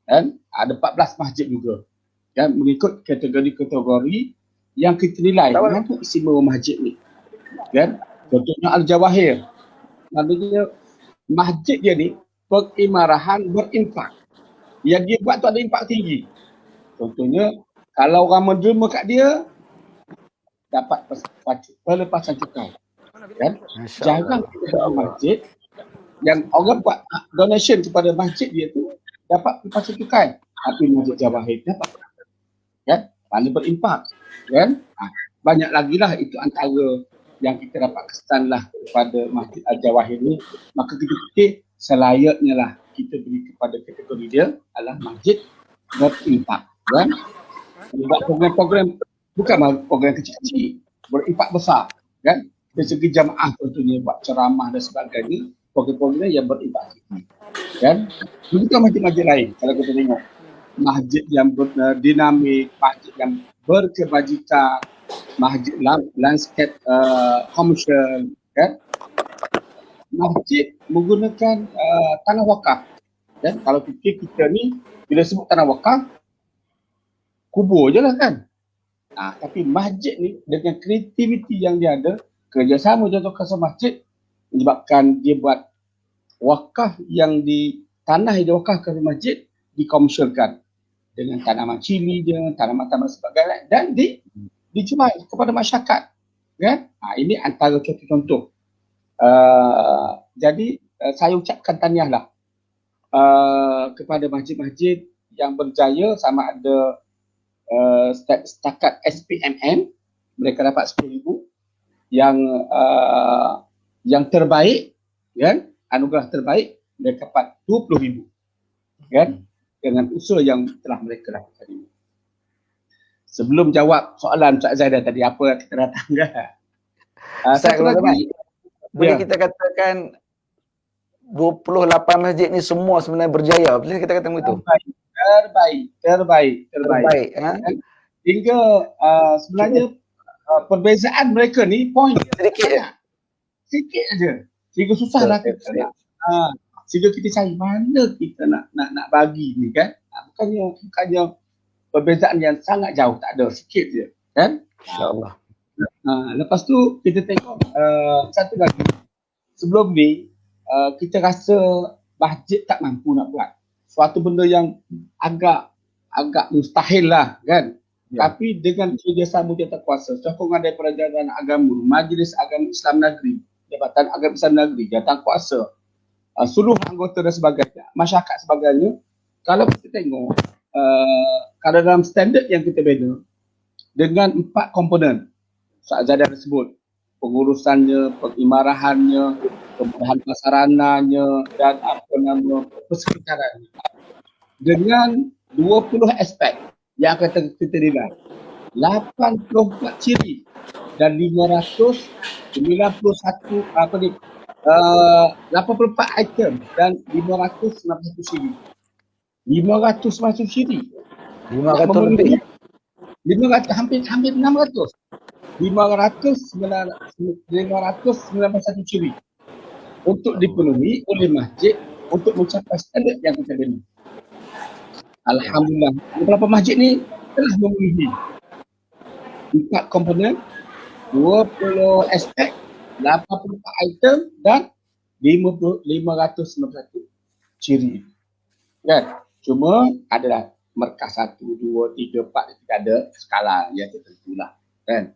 Kan? Ada 14 masjid juga. Kan? Mengikut kategori-kategori yang kita nilai. Kenapa istimewa masjid ni? Kan? Contohnya Al-Jawahir. Maknanya masjid dia ni pengimarahan berinfak. Yang dia buat tu ada impak tinggi. Contohnya, kalau orang menderma kat dia, dapat pelepasan cukai. Kan? Jarang kita ada masjid yang orang buat donation kepada masjid dia tu dapat pelepasan cukai. Tapi masjid Jawahir dapat. Kan? Mana berimpak. Kan? Banyak lagi lah, itu antara yang kita dapat kesan lah kepada Masjid Al-Jawahir ni. Maka kita fikir selayaknya lah kita beri kepada kategori dia adalah masjid berimpak. Kan? Buat program-program, bukan program kecil-kecil, berimpak besar. Kan? Dari segi jamaah contohnya, buat ceramah dan sebagainya, program-program yang berimpak tinggi. Kan? Begitu masjid-masjid lain, kalau kita tengok. Masjid yang dinamik, masjid yang berkebajikan, masjid landscape komersial, kan? Masjid menggunakan tanah wakaf. Dan kalau fikir kita ni bila sebut tanah wakaf, kubur je lah kan. Tapi masjid ni dengan kreativiti yang dia ada, kerjasama jatuh kuasa masjid menyebabkan dia buat wakaf yang di tanah yang diwakafkan di masjid dikomersialkan dengan tanaman cili dia, tanaman-tanaman sebagainya dan dijual kepada masyarakat. Kan? Ini antara contoh-contoh. Jadi saya ucapkan tahniahlah kepada masjid-masjid yang berjaya, sama ada setakat SPMM mereka dapat 10,000, yang terbaik, kan, anugerah terbaik mereka dapat 20,000, kan, dengan usaha yang telah mereka lakukan ini. Sebelum jawab soalan Ustaz Zaidan tadi, apa kita datang kan? Satu lagi, boleh kita katakan 28 masjid ni semua sebenarnya berjaya. Boleh kita katakan begitu? Terbaik. Hingga sebenarnya perbezaan mereka ni poin sikit aja. Sehingga susahlah kita nak sehingga kita cari mana kita nak bagi ni kan. Bukannya perbezaan yang sangat jauh, tak ada, sikit je kan. InsyaAllah. Lepas tu kita tengok satu lagi. Sebelum ni kita rasa masjid tak mampu nak buat suatu benda yang agak mustahil lah kan. Tapi dengan kerjasama jawatankuasa, sokongan daripada Jabatan Agama, Majlis Agama Islam Negeri, Jabatan Agama Islam Negeri, jawatankuasa, seluruh anggota dan sebagainya, masyarakat sebagainya, kalau kita tengok kalau dalam standard yang kita bina dengan 4 komponen Ustaz Zaidan sebut, pengurusannya, pengimarahannya, kemudahan prasarananya dan persekitarannya, dengan 20 aspek yang akan kita nilai, 84 ciri dan 591 84 item dan 591 ciri. 500 ciri. 500 lebih. 500, hampir 600. 591 ciri untuk dipenuhi oleh masjid untuk mencapai standard yang kita bina. Alhamdulillah, beberapa masjid ni telah memenuhi 4 komponen, 20 aspek, 84 item dan 591 ciri. Kan? Cuma adalah markah 1, 2, 3, 4 tidak ada skala yang tertentu lah. Kan?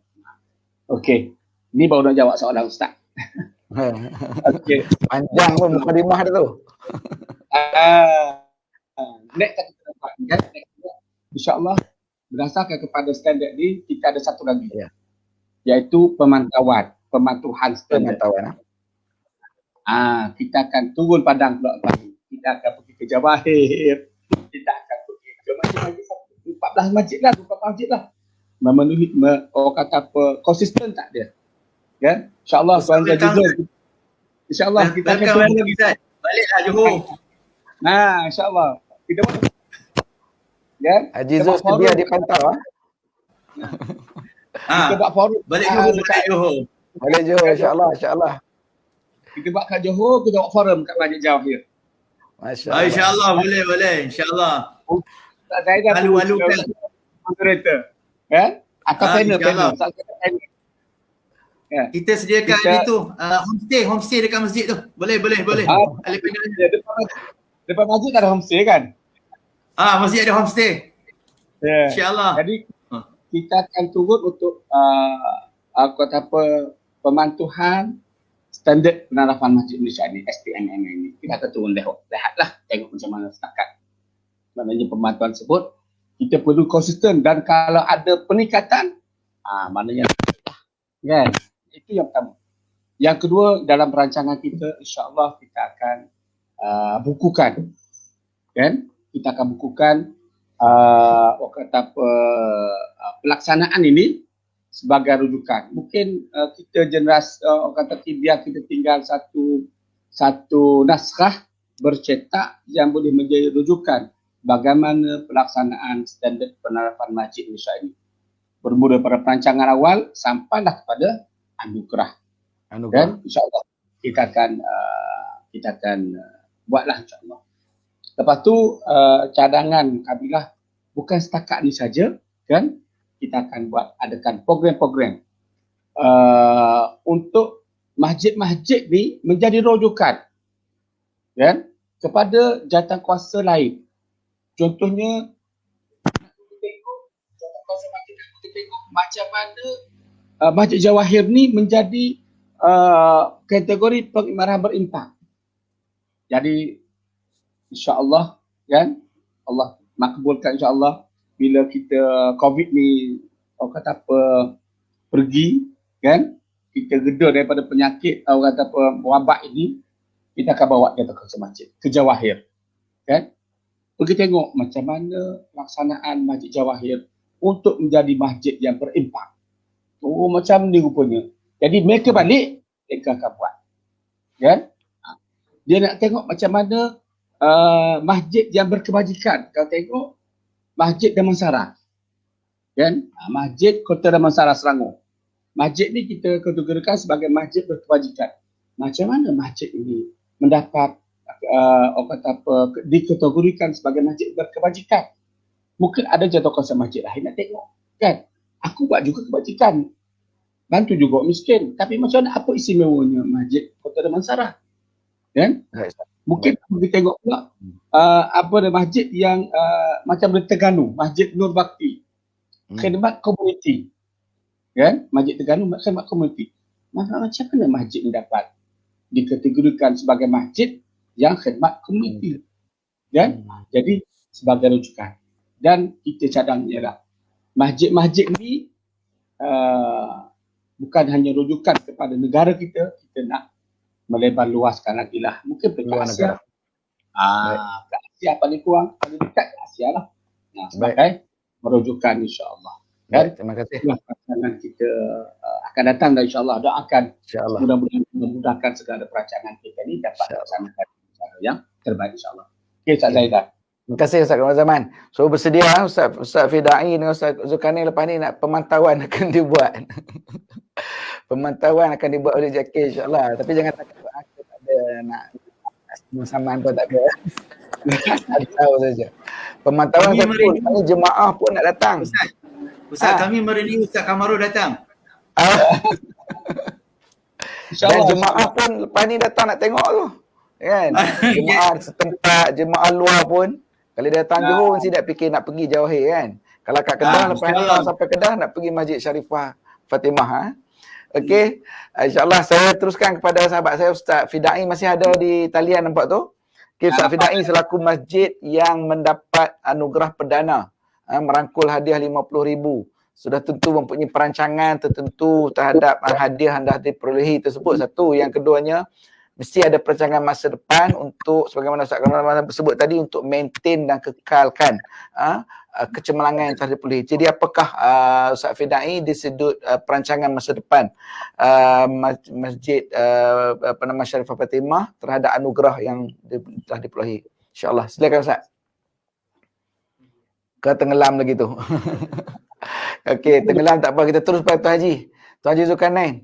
Okey, ni baru nak jawab soalan Ustaz. Okey. Panjang pun mukadimah dia tu. Next kita dapat kan? InsyaAllah berdasarkan kepada standard ni, kita ada satu lagi. Iaitu pemantauan standard. Kita akan turun padang pula lagi. Kita akan pergi ke Jawahir. Kita akan pergi ke masjid-masjid 14 masjid lah, 24 masjid lah. Memenuhi, orang kata apa, konsisten tak dia. Kan? InsyaAllah Tuan Zaidan. InsyaAllah kita akan turun lagi. Baliklah Johor. InsyaAllah. Kita Kan? Haji Kita Zul buat forum. sedia dipantau. Kita buat forum. Balik Johor, dekat- balik Johor. Boleh Johor, insyaAllah, insyaAllah. Kita buat kat Johor, kita buat forum kat Masjid Jawahir. Masya Ah, Allah. InsyaAllah boleh. InsyaAllah. Tak saya dah Malu-malukan. moderator. Kan? Atau Ah, panel. insyaAllah. Panel. Kita sediakan Kita- itu homestay dekat masjid tu. Boleh. Ah, Ahli panel. Ya, depan masjid ada homestay kan? Masjid ada homestay. Ya. InsyaAllah. Jadi kita akan turut untuk pemantuhan standard penarafan Masjid Malaysia ni, SPMM ini. Kita akan turun lihatlah tengok macam mana setakat. Maknanya pemantuan tersebut kita perlu konsisten, dan kalau ada peningkatan maknanya kan, itu yang pertama. Yang kedua, dalam perancangan kita insya-Allah kita akan bukukan, kan? Kita akan bukukan pelaksanaan ini sebagai rujukan. Mungkin kita generasi biar kita tinggal satu naskah bercetak yang boleh menjadi rujukan bagaimana pelaksanaan standard penarafan Masjid Malaysia ini. Bermula pada perancangan awal sampailah kepada anugerah. Dan insya-Allah kita akan buatlah insya-Allah. Lepas tu cadangan kabilah bukan setakat ni saja, kan? Kita akan adakan program-program untuk masjid-masjid ni menjadi rujukan, kan, kepada jawatankuasa lain. Contohnya tengok macam mana Masjid Jawahir ni menjadi kategori pengimaran berimpak. Jadi insya-Allah, kan, Allah makbulkan insya-Allah bila kita COVID ni pergi, kan, kita reda daripada penyakit wabak ini, kita akan bawa dia ke masjid, ke Jawahir, kan. Pergi tengok macam mana pelaksanaan Masjid Jawahir untuk menjadi masjid yang berimpak. Oh, macam ni rupanya. Jadi mereka balik, mereka akan buat, kan. Dia nak tengok macam mana masjid yang berkebajikan. Kalau tengok Masjid Damansara, kan, Masjid Kota Damansara Selangor. Masjid ni kita kategorikan sebagai masjid berkebajikan. Macam mana masjid ini mendapat dikategorikan sebagai masjid berkebajikan? Mungkin ada jawatankuasa masjid lain nak tengok, kan. Aku buat juga kebajikan, bantu juga miskin, tapi macam mana, apa istimewanya Masjid Kota Damansara, kan? Mungkin kita tengok pula masjid yang macam di Terengganu, Masjid Nur Bakti, khidmat komuniti, kan? Masjid Terengganu khidmat komuniti. Macam mana masjid ini dapat dikategorikan sebagai masjid yang khidmat komuniti, kan? Jadi sebagai rujukan. Dan kita cadang ialah masjid-masjid ni bukan hanya rujukan kepada negara kita nak melebar luaskan lagi lah. Mungkin ke Asia. Ke Asia paling kurang, paling dekat ke Asia lah. Sebagai merujukan insya-Allah. Baik, terima kasih. Itulah perancangan kita akan datang dan insya-Allah doakan InsyaAllah. mudah-mudahan memudahkan segala perancangan kita ni dapat dilaksanakan cara yang terbaik insya-Allah. Okey, Ustaz Zaidan. Terima kasih Ustaz Kamal Zaman. So bersedia Ustaz Fidai dengan Ustaz Zulkarnain lepas ni nak pemantauan akan dibuat. Pemantauan akan dibuat oleh JK insya-Allah. Tapi jangan takut aku tak ada nak saman pun tak ada. Tahu saja. Pemantauan Kami betul. Kami jemaah pun nak datang. Ustaz, kami merenew Ustaz Kamarul datang. Dan InsyaAllah. jemaah pun lepas ni datang nak tengok tu. Kan? Jemaah setempat, jemaah luar pun kalau dia datang Johor mesti nak fikir nak pergi Jawahir kan. Kalau kat Kedah lepas ni kalau sampai Kedah nak pergi Masjid Syarifah Fatimah. Okey. InsyaAllah saya teruskan kepada sahabat saya Ustaz Fidai, masih ada di talian nampak tu. Okey, Ustaz Fidai selaku masjid yang mendapat anugerah perdana merangkul hadiah 50,000. Sudah tentu mempunyai perancangan tertentu terhadap hadiah yang dah diperolehi tersebut. Satu, yang keduanya mesti ada perancangan masa depan untuk sebagaimana Ustaz Kamal sebut tadi untuk maintain dan kekalkan kecemerlangan yang telah diperolehi. Jadi apakah Ustaz Fidai di sudut perancangan masa depan Masjid Syarifah Fatimah terhadap anugerah yang telah diperolehi? InsyaAllah. Silakan Ustaz. Ke tenggelam lagi tu. Okey, tenggelam tak apa, kita terus pada Tuan Haji. Tuan Haji Zulkarnain.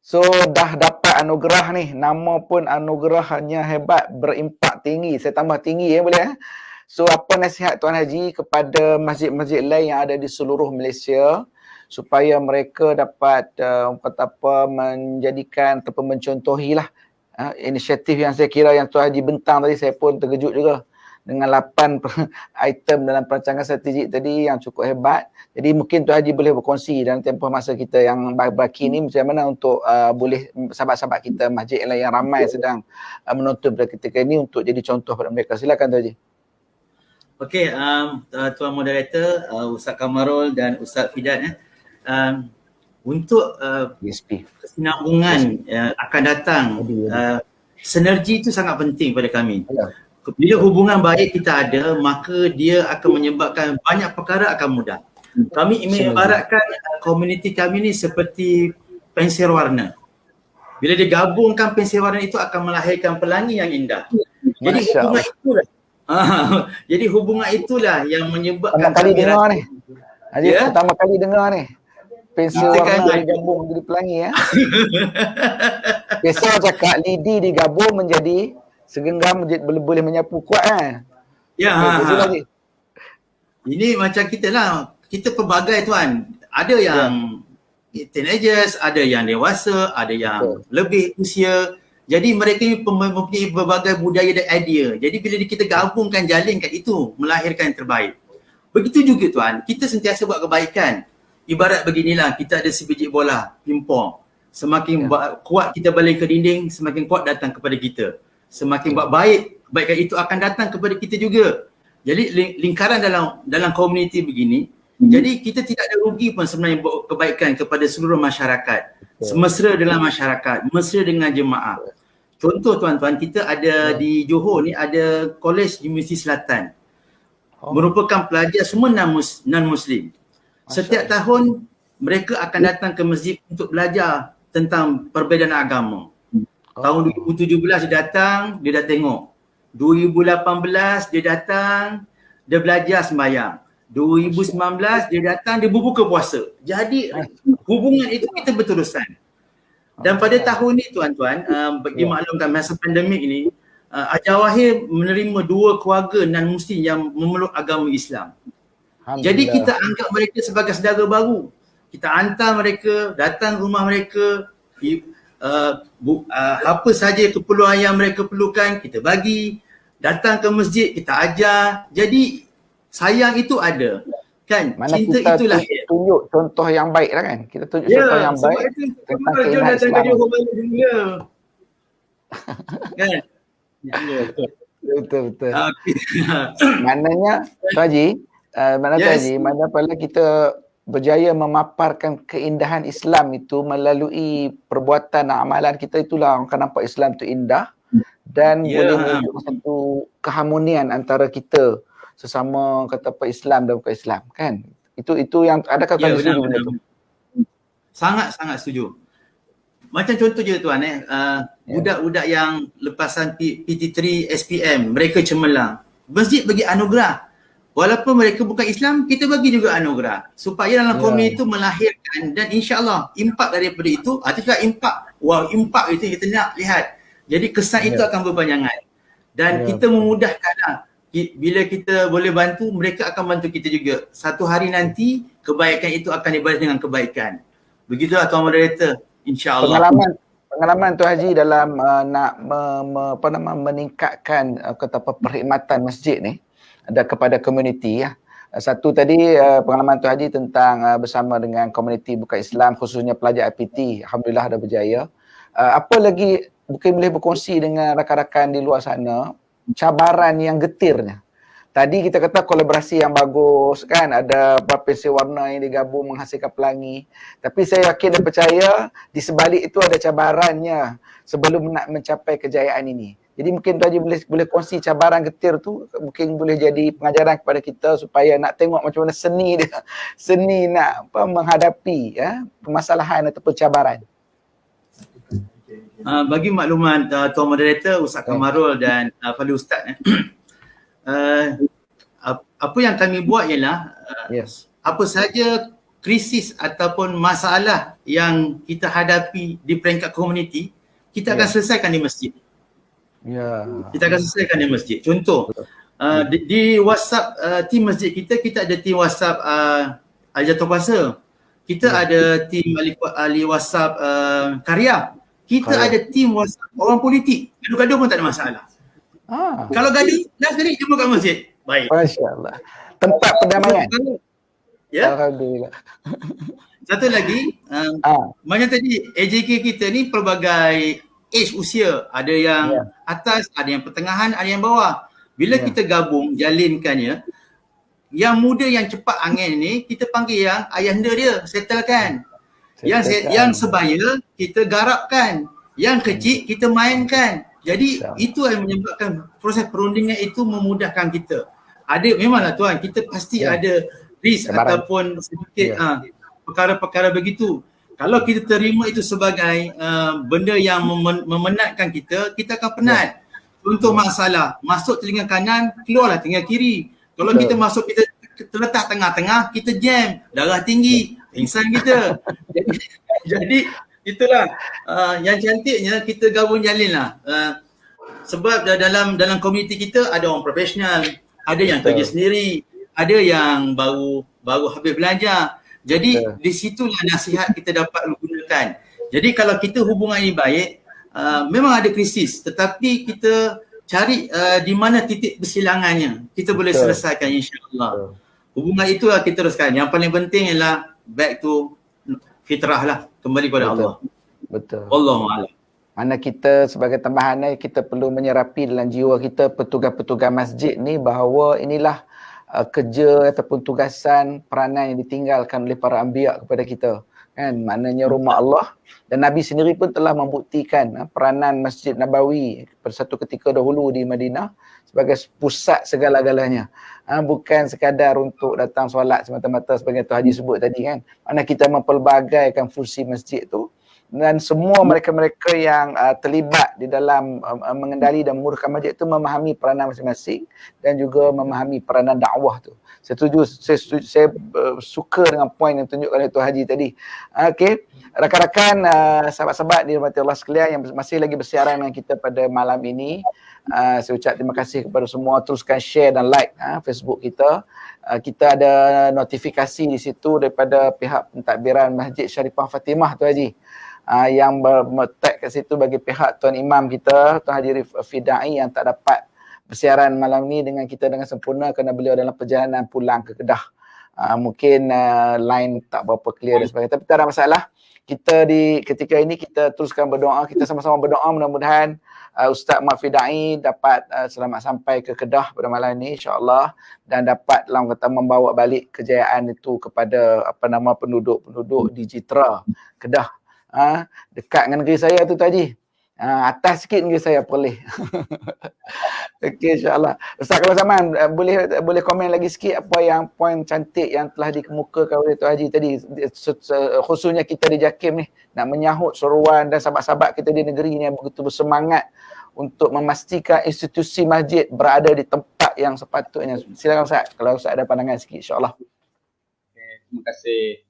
So dah dapat anugerah ni, nama pun anugerahnya hebat, berimpak tinggi. Saya tambah tinggi boleh. So apa nasihat Tuan Haji kepada masjid-masjid lain yang ada di seluruh Malaysia supaya mereka dapat menjadikan ataupun mencontohilah inisiatif yang saya kira yang Tuan Haji bentang tadi. Saya pun terkejut juga dengan 8 item dalam perancangan strategik tadi yang cukup hebat. Jadi mungkin Tuan Haji boleh berkongsi dalam tempoh masa kita yang baki ni macam mana untuk boleh sahabat-sahabat kita masjid lain yang ramai sedang menonton pada ketika ini untuk jadi contoh pada mereka. Silakan Tuan Haji. Okey, Tuan Moderator, Ustaz Kamarul dan Ustaz Fidan, untuk kesinambungan akan datang, sinergi itu sangat penting pada kami. Bila hubungan baik kita ada, maka dia akan menyebabkan banyak perkara akan mudah. Kami mengibaratkan komuniti kami ni seperti pensel warna. Bila digabungkan pensel warna itu akan melahirkan pelangi yang indah. Jadi hubungan itulah yang menyebabkan pertama kali dengar ni. Haji pertama kali dengar ni. Pensel warna digabung menjadi pelangi Biasa cakap lidi digabung menjadi segenggam boleh menyapu kuat Ya. Ini macam kita lah. Kita pelbagai Tuan. Ada yang teenagers, ada yang dewasa, ada yang lebih usia. Jadi mereka ni mempunyai berbagai budaya dan idea. Jadi bila kita gabungkan, jalinkan, itu melahirkan yang terbaik. Begitu juga Tuan, kita sentiasa buat kebaikan. Ibarat beginilah, kita ada sebiji bola, pimpong. Semakin kuat kita balik ke dinding, semakin kuat datang kepada kita. Semakin buat baik, kebaikan itu akan datang kepada kita juga. Jadi lingkaran dalam komuniti begini, jadi kita tidak ada rugi pun sebenarnya buat kebaikan kepada seluruh masyarakat. Semesra dalam masyarakat, mesra dengan jemaah. Contoh tuan-tuan, kita ada di Johor ni ada Kolej Universiti Selatan. Merupakan pelajar semua non-Muslim. Setiap tahun mereka akan datang ke masjid untuk belajar tentang perbezaan agama. Tahun 2017 dia datang, dia dah tengok. 2018 dia datang, dia belajar sembahyang. 2019 dia datang, dia berbuka puasa. Jadi hubungan itu kita berterusan. Dan pada tahun ni tuan-tuan, bagi maklumkan masa pandemik ini, Al-Jawahir menerima 2 keluarga non-Muslim yang memeluk agama Islam. Jadi kita anggap mereka sebagai saudara baru. Kita hantar mereka, datang rumah mereka, apa saja keperluan yang mereka perlukan kita bagi, datang ke masjid kita ajar. Jadi sayang itu ada kan. Mana cinta kita itulah tunjuk contoh yang baik lah kan. Kita tunjuk contoh yang baik tentang keindahan Islam. Kan. Betul. Maknanya Tuan Haji, mana pala kita berjaya memaparkan keindahan Islam itu melalui perbuatan dan amalan kita, itulah orang akan nampak Islam itu indah dan boleh menunjukkan satu keharmonian antara kita sesama kata apa Islam dan bukan Islam kan. Itu yang adakah tuan setuju benda tu? Sangat setuju. Macam contoh je tuan budak-budak yang lepasan PT3 SPM, mereka cemerlang. Masjid bagi anugerah. Walaupun mereka bukan Islam, kita bagi juga anugerah supaya dalam komuniti itu melahirkan dan insya-Allah impak daripada itu, cakap impak itu kita nak lihat. Jadi kesan itu akan berpanjangan. Dan kita memudahkanlah. Bila kita boleh bantu, mereka akan bantu kita juga. Satu hari nanti kebaikan itu akan dibalas dengan kebaikan. Begitulah Tuan Moderator, insya-Allah. Pengalaman Tuan Haji dalam nak meningkatkan perkhidmatan masjid ni ada kepada komuniti ya. Satu tadi pengalaman Tuan Haji tentang bersama dengan komuniti bukan Islam khususnya pelajar IPT, alhamdulillah dah berjaya. Apa lagi mungkin boleh berkongsi dengan rakan-rakan di luar sana cabaran yang getirnya. Tadi kita kata kolaborasi yang bagus kan, ada pensel warna yang digabung menghasilkan pelangi. Tapi saya yakin dan percaya di sebalik itu ada cabarannya sebelum nak mencapai kejayaan ini. Jadi mungkin Tuan Haji boleh kongsi cabaran getir tu, mungkin boleh jadi pengajaran kepada kita supaya nak tengok macam mana seni nak menghadapi permasalahan ataupun cabaran. Bagi makluman Tuan Moderator, Ustaz Kamarul dan Fadil Ustaz, apa yang kami buat ialah Yes. apa sahaja krisis ataupun masalah yang kita hadapi di peringkat komuniti, kita akan selesaikan di masjid. Ya. Kita akan selesaikan di masjid. Contoh, di WhatsApp tim masjid kita ada tim WhatsApp Al-Jatuh Kuasa. Kita ada tim ahli WhatsApp karya. Kita ada tim WhatsApp orang politik. Gaduh-gaduh pun tak ada masalah. Kalau gaduh, dah sekali jumpa kat masjid. Baik. Masya Allah. Tempat perdamaian. Ya. Alhamdulillah. Satu lagi, macam tadi AJK kita ni pelbagai age usia. Ada yang atas, ada yang pertengahan, ada yang bawah. Bila kita gabung, jalinkannya, yang muda yang cepat angin ni, kita panggil yang ayahanda dia, settlekan. Yang sebaya, kita garapkan. Yang kecil, kita mainkan. Jadi itu yang menyebabkan proses perundingan itu memudahkan kita. Ada, memanglah tuan, kita pasti ada risk ataupun sedikit perkara-perkara begitu. Kalau kita terima itu sebagai benda yang memenatkan kita, kita akan penat. Contoh masalah, masuk telinga kanan, keluarlah telinga kiri. Kalau kita masuk, kita terletak tengah-tengah, kita jam, darah tinggi, pingsan kita. Jadi itulah yang cantiknya kita gabung jalin lah. Sebab dalam komuniti kita ada orang profesional, ada yang kerja sendiri, ada yang baru habis belajar. Jadi di situlah nasihat kita dapat gunakan. Jadi kalau kita hubungan ini baik, memang ada krisis, tetapi kita cari di mana titik bersilangannya. Kita boleh selesaikan insya-Allah. Hubungan itu lah kita teruskan. Yang paling penting ialah back to fitrah lah, kembali kepada Allah. Betul. Wallahu a'lam. Mana kita sebagai tambahan kita perlu menyerapi dalam jiwa kita petugas-petugas masjid ni bahawa inilah kerja ataupun tugasan peranan yang ditinggalkan oleh para anbiya kepada kita. Kan, maknanya rumah Allah, dan Nabi sendiri pun telah membuktikan peranan Masjid Nabawi pada satu ketika dahulu di Madinah sebagai pusat segala-galanya. Bukan sekadar untuk datang solat semata-mata sebagai Tuan Haji sebut tadi kan. Mana kita mempelbagaikan fungsi masjid tu, dan semua mereka-mereka yang terlibat di dalam mengendali dan menguruskan masjid itu memahami peranan masing-masing dan juga memahami peranan dakwah tu. Saya suka dengan poin yang tunjukkan oleh Tuan Haji tadi. Okey, rakan-rakan, sahabat-sahabat dirahmati Allah sekalian yang masih lagi bersiaran dengan kita pada malam ini, saya ucap terima kasih kepada semua. Teruskan share dan like Facebook kita. Kita ada notifikasi di situ daripada pihak pentadbiran Masjid Syarifah Fatimah, Tuan Haji, yang tag kat situ bagi pihak Tuan Imam kita, Tuan Haji Fidai, yang tak dapat bersiaran malam ni dengan kita dengan sempurna kerana beliau dalam perjalanan pulang ke Kedah. Mungkin line tak berapa clear dan sebagainya, tapi tak ada masalah. Kita di ketika ini kita teruskan berdoa, kita sama-sama berdoa mudah-mudahan Ustaz Mafidai dapat selamat sampai ke Kedah pada malam ini insya-Allah, dan dapat membawa balik kejayaan itu kepada penduduk-penduduk di Jitra Kedah. Dekat dengan negeri saya tu tadi. Atas sikit negeri saya Perlis. Okey, insya-Allah. Ustaz, kalau zaman boleh komen lagi sikit apa yang poin cantik yang telah dikemukakan oleh Tuan Haji tadi, khususnya kita di JAKIM ni nak menyahut seruan dan sahabat-sahabat kita di negeri ni yang begitu bersemangat untuk memastikan institusi masjid berada di tempat yang sepatutnya. Silakan Ustaz, kalau Ustaz ada pandangan sikit insya-Allah. Terima kasih.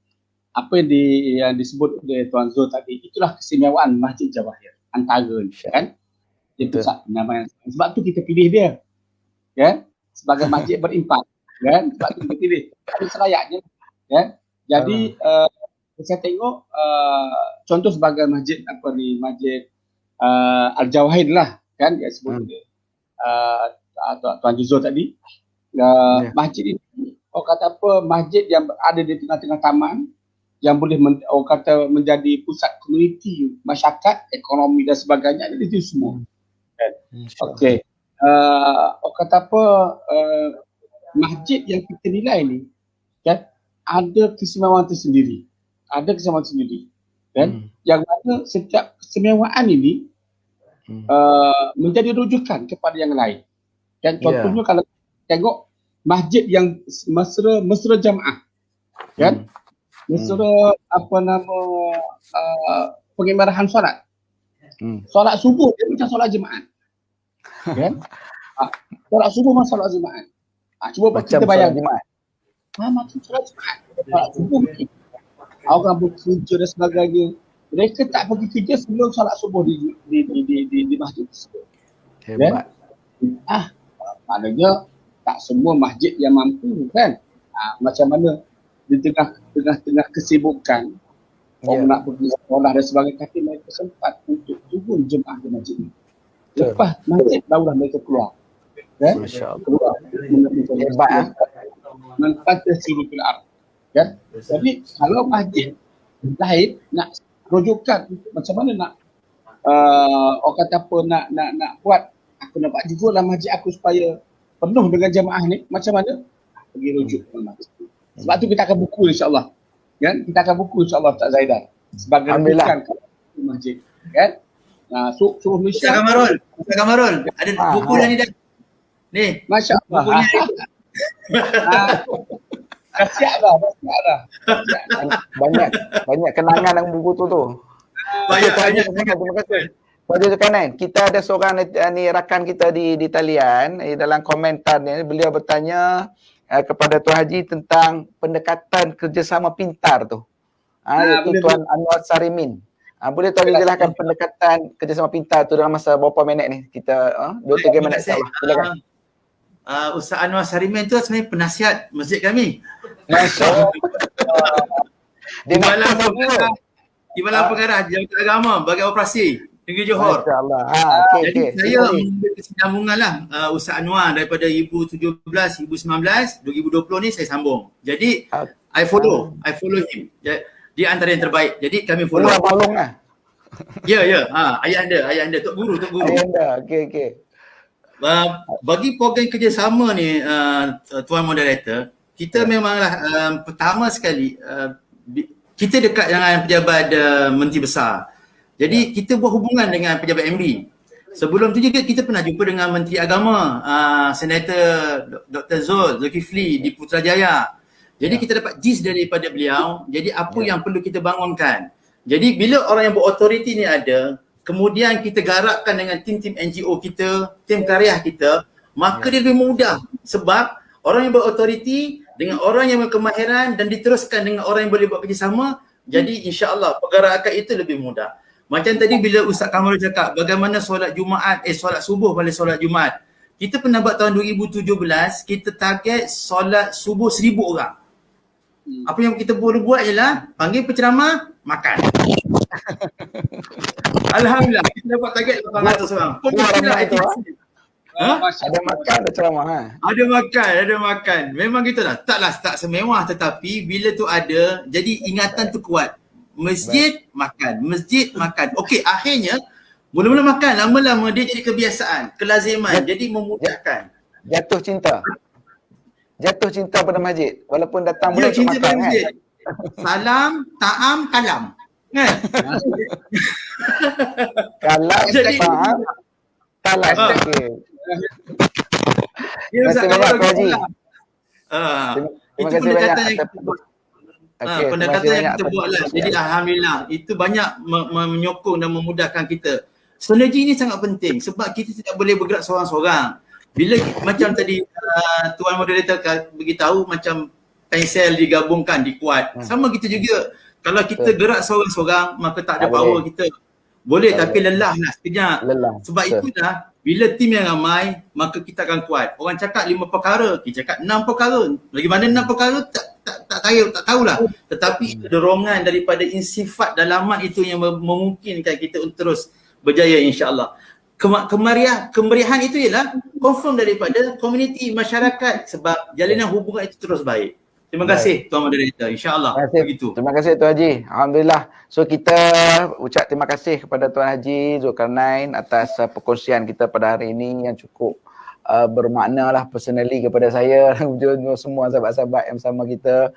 Apa yang disebut oleh Tuan Zul tadi, itulah keistimewaan Masjid Jawahir antara kan. Dia pusat penamaian. Sebab tu kita pilih dia. Kan? Sebagai masjid berimpak. Kan? Sebab tu kita pilih. Tapi serayaknya. Kan? Jadi saya tengok contoh sebagai masjid Masjid Al-Jawahir lah kan dia sebut Tuan Juzul tadi. Masjid ini orang kata apa, masjid yang ada di tengah-tengah taman yang boleh orang kata menjadi pusat komuniti, masyarakat, ekonomi dan sebagainya, ada itu semua. Okey. Orang kata apa, masjid yang kita nilai ni kan ada keistimewaan tersendiri. Ada keistimewaan sendiri. Kan? Yang mana setiap keistimewaan ini menjadi rujukan kepada yang lain. Dan contohnya kalau tengok masjid yang mesra jamaah. Kan? Mesra pengimarahan solat. Solat subuh dia macam solat jemaat. Kan? Solat subuh macam solat jemaat. Cuba Macam kita solat bayang. Jumaat. Macam solat Jumaat. Subuh ni. Orang bekerja dan sebagainya. Mereka tak pergi kerja sebelum solat subuh di masjid tersebut. Hebat. Maknanya tak semua masjid yang mampu kan. Macam mana di tengah kesibukan orang nak pergi sekolah dan sebagainya, tapi mereka sempat untuk turun jemaah di masjid ni. Lepas masjid barulah mereka keluar. Kan? Masya Allah. Keluar. Hebat. Menfantasi fil ard. Kan? Jadi kalau masjid lain nak rujukan macam mana nak orang kata apa nak buat, aku nak buat jugalah masjid aku supaya penuh dengan jemaah ni, macam mana? Pergi rujuk ke masjid. Sebab tu kita akan buku insya-Allah. Kan? Kita akan buku insya-Allah Ustaz Zaidan sebagai rujukan ke masjid. Kan? Suruh Malaysia. Ustaz Kamarul, ada buku dah ni dah. Ni, Masya-Allah. bukunya Dah siap dah. Banyak kenangan dalam buku tu. banyak. Terima kasih. Pada Zulkarnain, kita ada seorang ni rakan kita di talian, dalam komentar ni beliau bertanya kepada Tuan Haji tentang pendekatan kerjasama pintar tu. Iaitu Tuan Anwar Sarimin. Boleh Tuan jelaskan pendekatan kerjasama pintar tu dalam masa berapa minit ni? Kita 2-3 minit insya-Allah. Silakan. Ustaz Anwar Sarimin tu sebenarnya penasihat masjid kami. Masya-Allah. Dia nak Timbalan Pengarah Jabatan Agama Bahagian Operasi Negeri Johor. Masya-Allah. Jadi saya mengambil kesinambungan lah Ustaz Anwar daripada 2017, 2019, 2020 ni saya sambung. Jadi I follow him. Dia antara yang terbaik. Jadi kami follow. Tolong lah. Ya. Ayah anda Tok Guru. Ayah anda. Okey. Bagi program kerjasama ni Tuan Moderator, kita memanglah pertama sekali kita dekat dengan pejabat Menteri Besar. Jadi kita buat hubungan dengan pejabat MB. Sebelum tu juga kita pernah jumpa dengan Menteri Agama, Senator Dr. Zulkifli di Putrajaya. Jadi kita dapat gist daripada beliau. Jadi apa yang perlu kita bangunkan. Jadi bila orang yang berautoriti ni ada, kemudian kita garapkan dengan tim-tim NGO kita, tim karya kita, maka dia lebih mudah. Sebab orang yang berautoriti dengan orang yang berkemahiran dan diteruskan dengan orang yang boleh buat kerjasama, jadi insya-Allah pergerakan itu lebih mudah. Macam tadi bila Ustaz Kamarul cakap bagaimana solat subuh pada solat Jumaat. Kita pernah buat tahun 2017, kita target solat subuh 1,000 orang. Apa yang kita boleh buat ialah panggil penceramah, makan. Alhamdulillah, kita dapat target 800 orang. Ada makan, ada ceramah. Ada makan. Memang gitu lah. Tak semewah, tetapi bila tu ada, jadi ingatan tu kuat. Masjid makan. Okey, akhirnya mula-mula makan, lama-lama dia jadi kebiasaan, kelaziman, jadi memudahkan. Jatuh cinta pada masjid. Walaupun datang boleh Cinta makan pada kan. masjid. Salam, ta'am, kalam. Kan? Kalam, Jadi- faham, kalam. Okey. Ya, Ustaz, Terima kasih banyak, kalau Pak Haji. kita Terima itu kasih banyak pendekatan yang atas kita buat. Okey, Pendekatan terima kasih yang kita banyak buat lah. atas- Jadi alhamdulillah itu banyak menyokong dan memudahkan kita. Sinergi ni sangat penting sebab kita tidak boleh bergerak seorang-seorang. Bila macam tadi Tuan Moderator beritahu macam pensel digabungkan, dikuat. Sama kita juga. Kalau kita gerak seorang-seorang maka tak ada Tak power boleh. kita. Boleh tapi lelah lah sekejap. Lelah. Sebab Betul. itulah bila tim yang ramai maka kita akan kuat. Orang cakap 5 perkara, kita cakap 6 perkara. Lagi mana 6 perkara tak tahulah. Tetapi dorongan daripada insifat dalaman itu yang memungkinkan kita untuk terus berjaya insya-Allah. Kemeriahan itu ialah confirm daripada komuniti masyarakat sebab jalinan hubungan itu terus baik. Terima kasih Tuan Moderator. InsyaAllah begitu. Terima kasih Tuan Haji. Alhamdulillah. So kita ucap terima kasih kepada Tuan Haji Zulkarnain atas perkongsian kita pada hari ini yang cukup bermakna lah personally kepada saya dan semua sahabat-sahabat yang bersama kita.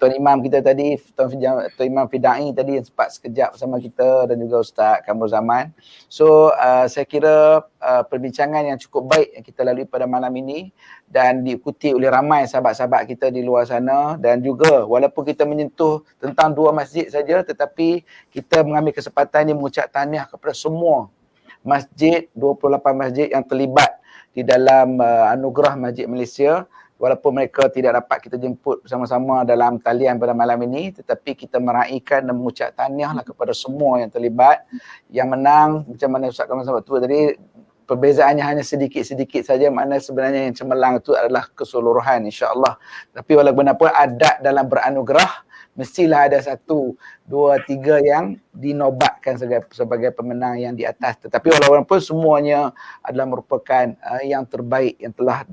Tuan Imam kita tadi, Tuan Imam Fidai tadi yang sempat sekejap bersama kita dan juga Ustaz Kamrul Zaman. So saya kira perbincangan yang cukup baik yang kita lalui pada malam ini dan diikuti oleh ramai sahabat-sahabat kita di luar sana, dan juga walaupun kita menyentuh tentang 2 masjid saja tetapi kita mengambil kesempatan ini mengucap tahniah kepada semua masjid, 28 masjid yang terlibat di dalam anugerah Masjid Malaysia, walaupun mereka tidak dapat kita jemput bersama-sama dalam talian pada malam ini, tetapi kita meraihkan dan mengucap tahniahlah kepada semua yang terlibat, yang menang. Macam mana Ustaz Kamal sebut tu tadi, perbezaannya hanya sedikit-sedikit saja, makna sebenarnya yang cemerlang itu adalah keseluruhan, insya-Allah. Tapi walaupun apa, adat dalam beranugerah mestilah ada 1, 2, 3 yang dinobatkan sebagai pemenang yang di atas. Tetapi walaupun semuanya adalah merupakan yang terbaik yang telah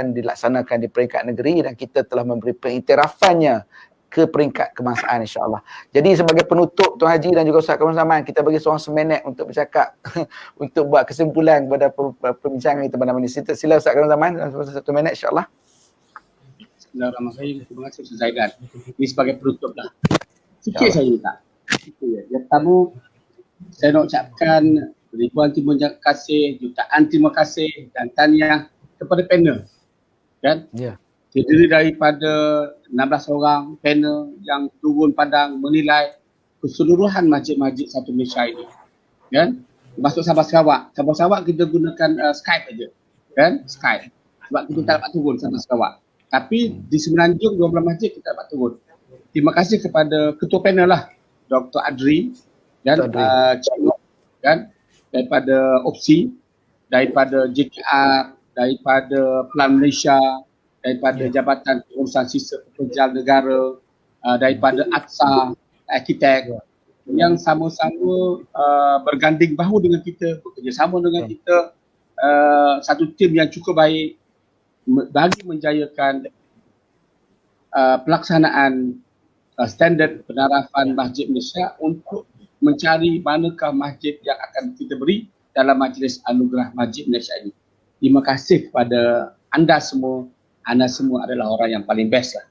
dilaksanakan di peringkat negeri, dan kita telah memberi pengiktirafannya ke peringkat kebangsaan, insya-Allah. Jadi sebagai penutup Tuan Haji dan juga Ustaz Kamal Zaman, kita bagi seorang seminit untuk bercakap untuk buat kesimpulan kepada perbincangan kita pada malam ini. Sila Ustaz Kamal Zaman, 1 minit, insya-Allah. Bismillahirrahmanirrahim. Terima kasih Ustaz Zaidan. Ini sebagai penutup lah. Sikit saja tak. Yang pertama, saya nak ucapkan ribuan terima kasih, jutaan terima kasih dan tahniah kepada panel. Kan? Ya. Terdiri daripada 16 orang panel yang turun padang menilai keseluruhan masjid-masjid satu Malaysia ini. Kan? Termasuk Sabah Sarawak. Sabah Sarawak kita gunakan Skype aja. Kan? Skype. Sebab kita tak dapat turun Sabah Sarawak. Tapi di Semenanjung 12 masjid kita dapat turun. Terima kasih kepada ketua panel lah, Dr. Adri dan Cik Nok, kan, daripada OPSI, daripada JKR, daripada Plan Malaysia, daripada Jabatan Pengurusan Sistem Pekerjaan Negara, daripada ATSA, arkitek, yang sama-sama berganding bahu dengan kita, bekerjasama dengan kita, satu tim yang cukup baik bagi menjayakan pelaksanaan standard penarafan Masjid Malaysia untuk mencari manakah masjid yang akan kita beri dalam Majlis Anugerah Masjid Malaysia ini. Terima kasih kepada anda semua. Anda semua adalah orang yang paling best lah.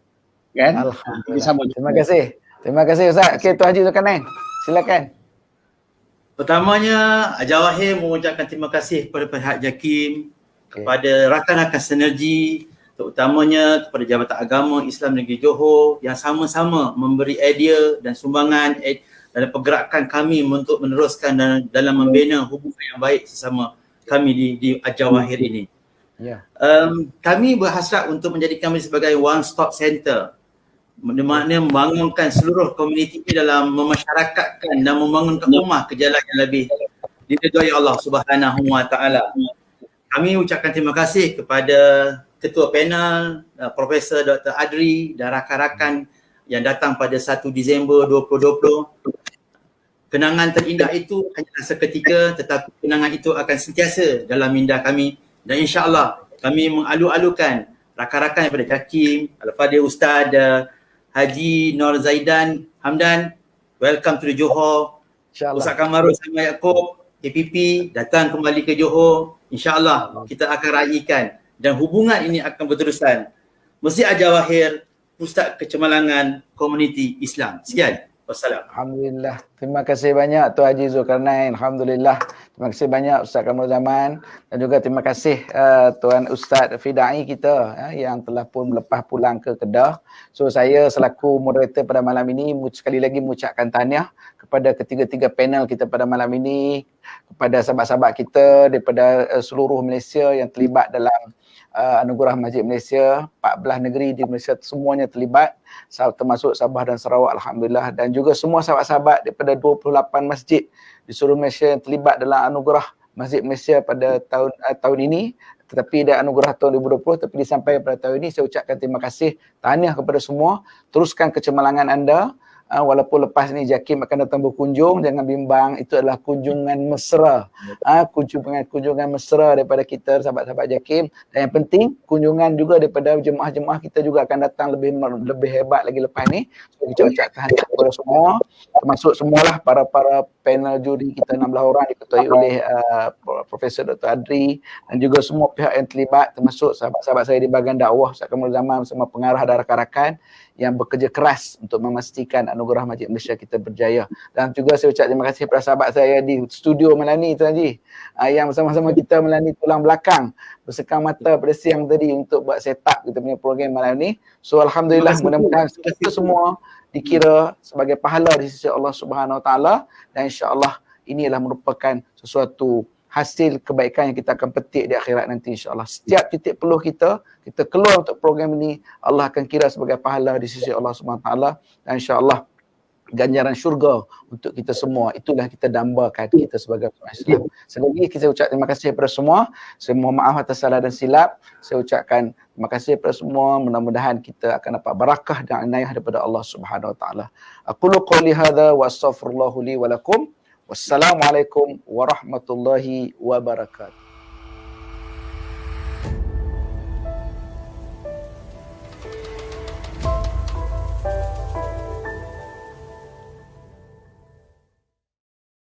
Kan? Terima kasih. Terima kasih Ustaz. Okey, Tuan Haji Zulkarnain, silakan. Pertamanya, Jawahir mengucapkan terima kasih kepada pihak JAKIM, kepada rakan-rakan sinergi, terutamanya kepada Jabatan Agama Islam Negeri Johor yang sama-sama memberi idea dan sumbangan dalam pergerakan kami untuk meneruskan dalam membina hubungan yang baik sesama kami di Jawahir ini. Kami berhasrat untuk menjadikan kami sebagai one-stop center, bermakna membangunkan seluruh komuniti dalam memasyarakatkan dan membangunkan rumah ke jalan yang lebih diridhai Allah Subhanahu Wa Taala. Kami ucapkan terima kasih kepada Ketua Panel, Profesor Dr. Adri dan rakan-rakan yang datang pada 1 Disember 2020. Kenangan terindah itu hanyalah seketika, tetapi kenangan itu akan sentiasa dalam minda kami. Dan insya-Allah kami mengalu-alukan rakan-rakan daripada JAKIM, Al-Fadhil Ustaz Haji Nur Zaidan Hamdan, welcome to the Johor. Ustaz Kamarul sama Yaakob, KPP datang kembali ke Johor. InsyaAllah kita akan raikan dan hubungan ini akan berterusan. Masjid Al-Jawahir, Pusat Kecemerlangan Komuniti Islam. Sekian. Wassalam. Alhamdulillah. Terima kasih banyak Tuan Haji Zulkarnain. Alhamdulillah. Terima kasih banyak Ustaz Kamal Zaman, dan juga terima kasih Tuan Ustaz Fidai kita yang telah pun lepas pulang ke Kedah. So saya selaku moderator pada malam ini sekali lagi mengucapkan tahniah kepada ketiga-tiga panel kita pada malam ini, kepada sahabat-sahabat kita daripada seluruh Malaysia yang terlibat dalam Anugerah Masjid Malaysia. 14 negeri di Malaysia semuanya terlibat, termasuk Sabah dan Sarawak, alhamdulillah, dan juga semua sahabat-sahabat daripada 28 masjid di seluruh Malaysia yang terlibat dalam Anugerah Masjid Malaysia pada tahun ini. Tetapi ada anugerah tahun 2020, tapi disampaikan pada tahun ini. Saya ucapkan terima kasih, tahniah kepada semua. Teruskan kecemerlangan anda. Walaupun lepas ni JAKIM akan datang berkunjung, jangan bimbang, itu adalah kunjungan mesra. Kunjungan mesra daripada kita sahabat-sahabat JAKIM, dan yang penting kunjungan juga daripada jemaah-jemaah kita juga akan datang lebih hebat lagi lepas ni. So kita ucapkan tahniah kepada semua, termasuk semualah para panel juri kita 16 orang diketuai oleh Profesor Dr. Adri dan juga semua pihak yang terlibat, termasuk sahabat-sahabat saya di bahagian dakwah, Ustaz Kamal Zaman bersama pengarah dan rakan-rakan yang bekerja keras untuk memastikan Anugerah Masjid Malaysia kita berjaya. Dan juga saya ucap terima kasih kepada sahabat saya di studio Melani Tuan Haji, yang bersama-sama kita melani tulang belakang, bersekang mata pada siang tadi untuk buat set up kita punya program malam ni. So alhamdulillah, mudah-mudahan kita semua dikira sebagai pahala di sisi Allah Subhanahu Wa Taala, dan insya-Allah ini adalah merupakan sesuatu hasil kebaikan yang kita akan petik di akhirat nanti insya-Allah. Setiap titik peluh kita keluar untuk program ini, Allah akan kira sebagai pahala di sisi Allah Subhanahu Wa Taala, dan insya-Allah ganjaran syurga untuk kita semua. Itulah kita dambakan kita sebagai umat Islam. Sekali lagi kita ucap terima kasih kepada semua. Saya mohon maaf atas salah dan silap. Saya ucapkan terima kasih kepada semua. Mudah-mudahan kita akan dapat barakah dan inayah daripada Allah Subhanahu Wa Taala. Aqulu qouli hadza wa astaghfirullahu li wa lakum. Wassalamualaikum warahmatullahi wabarakatuh.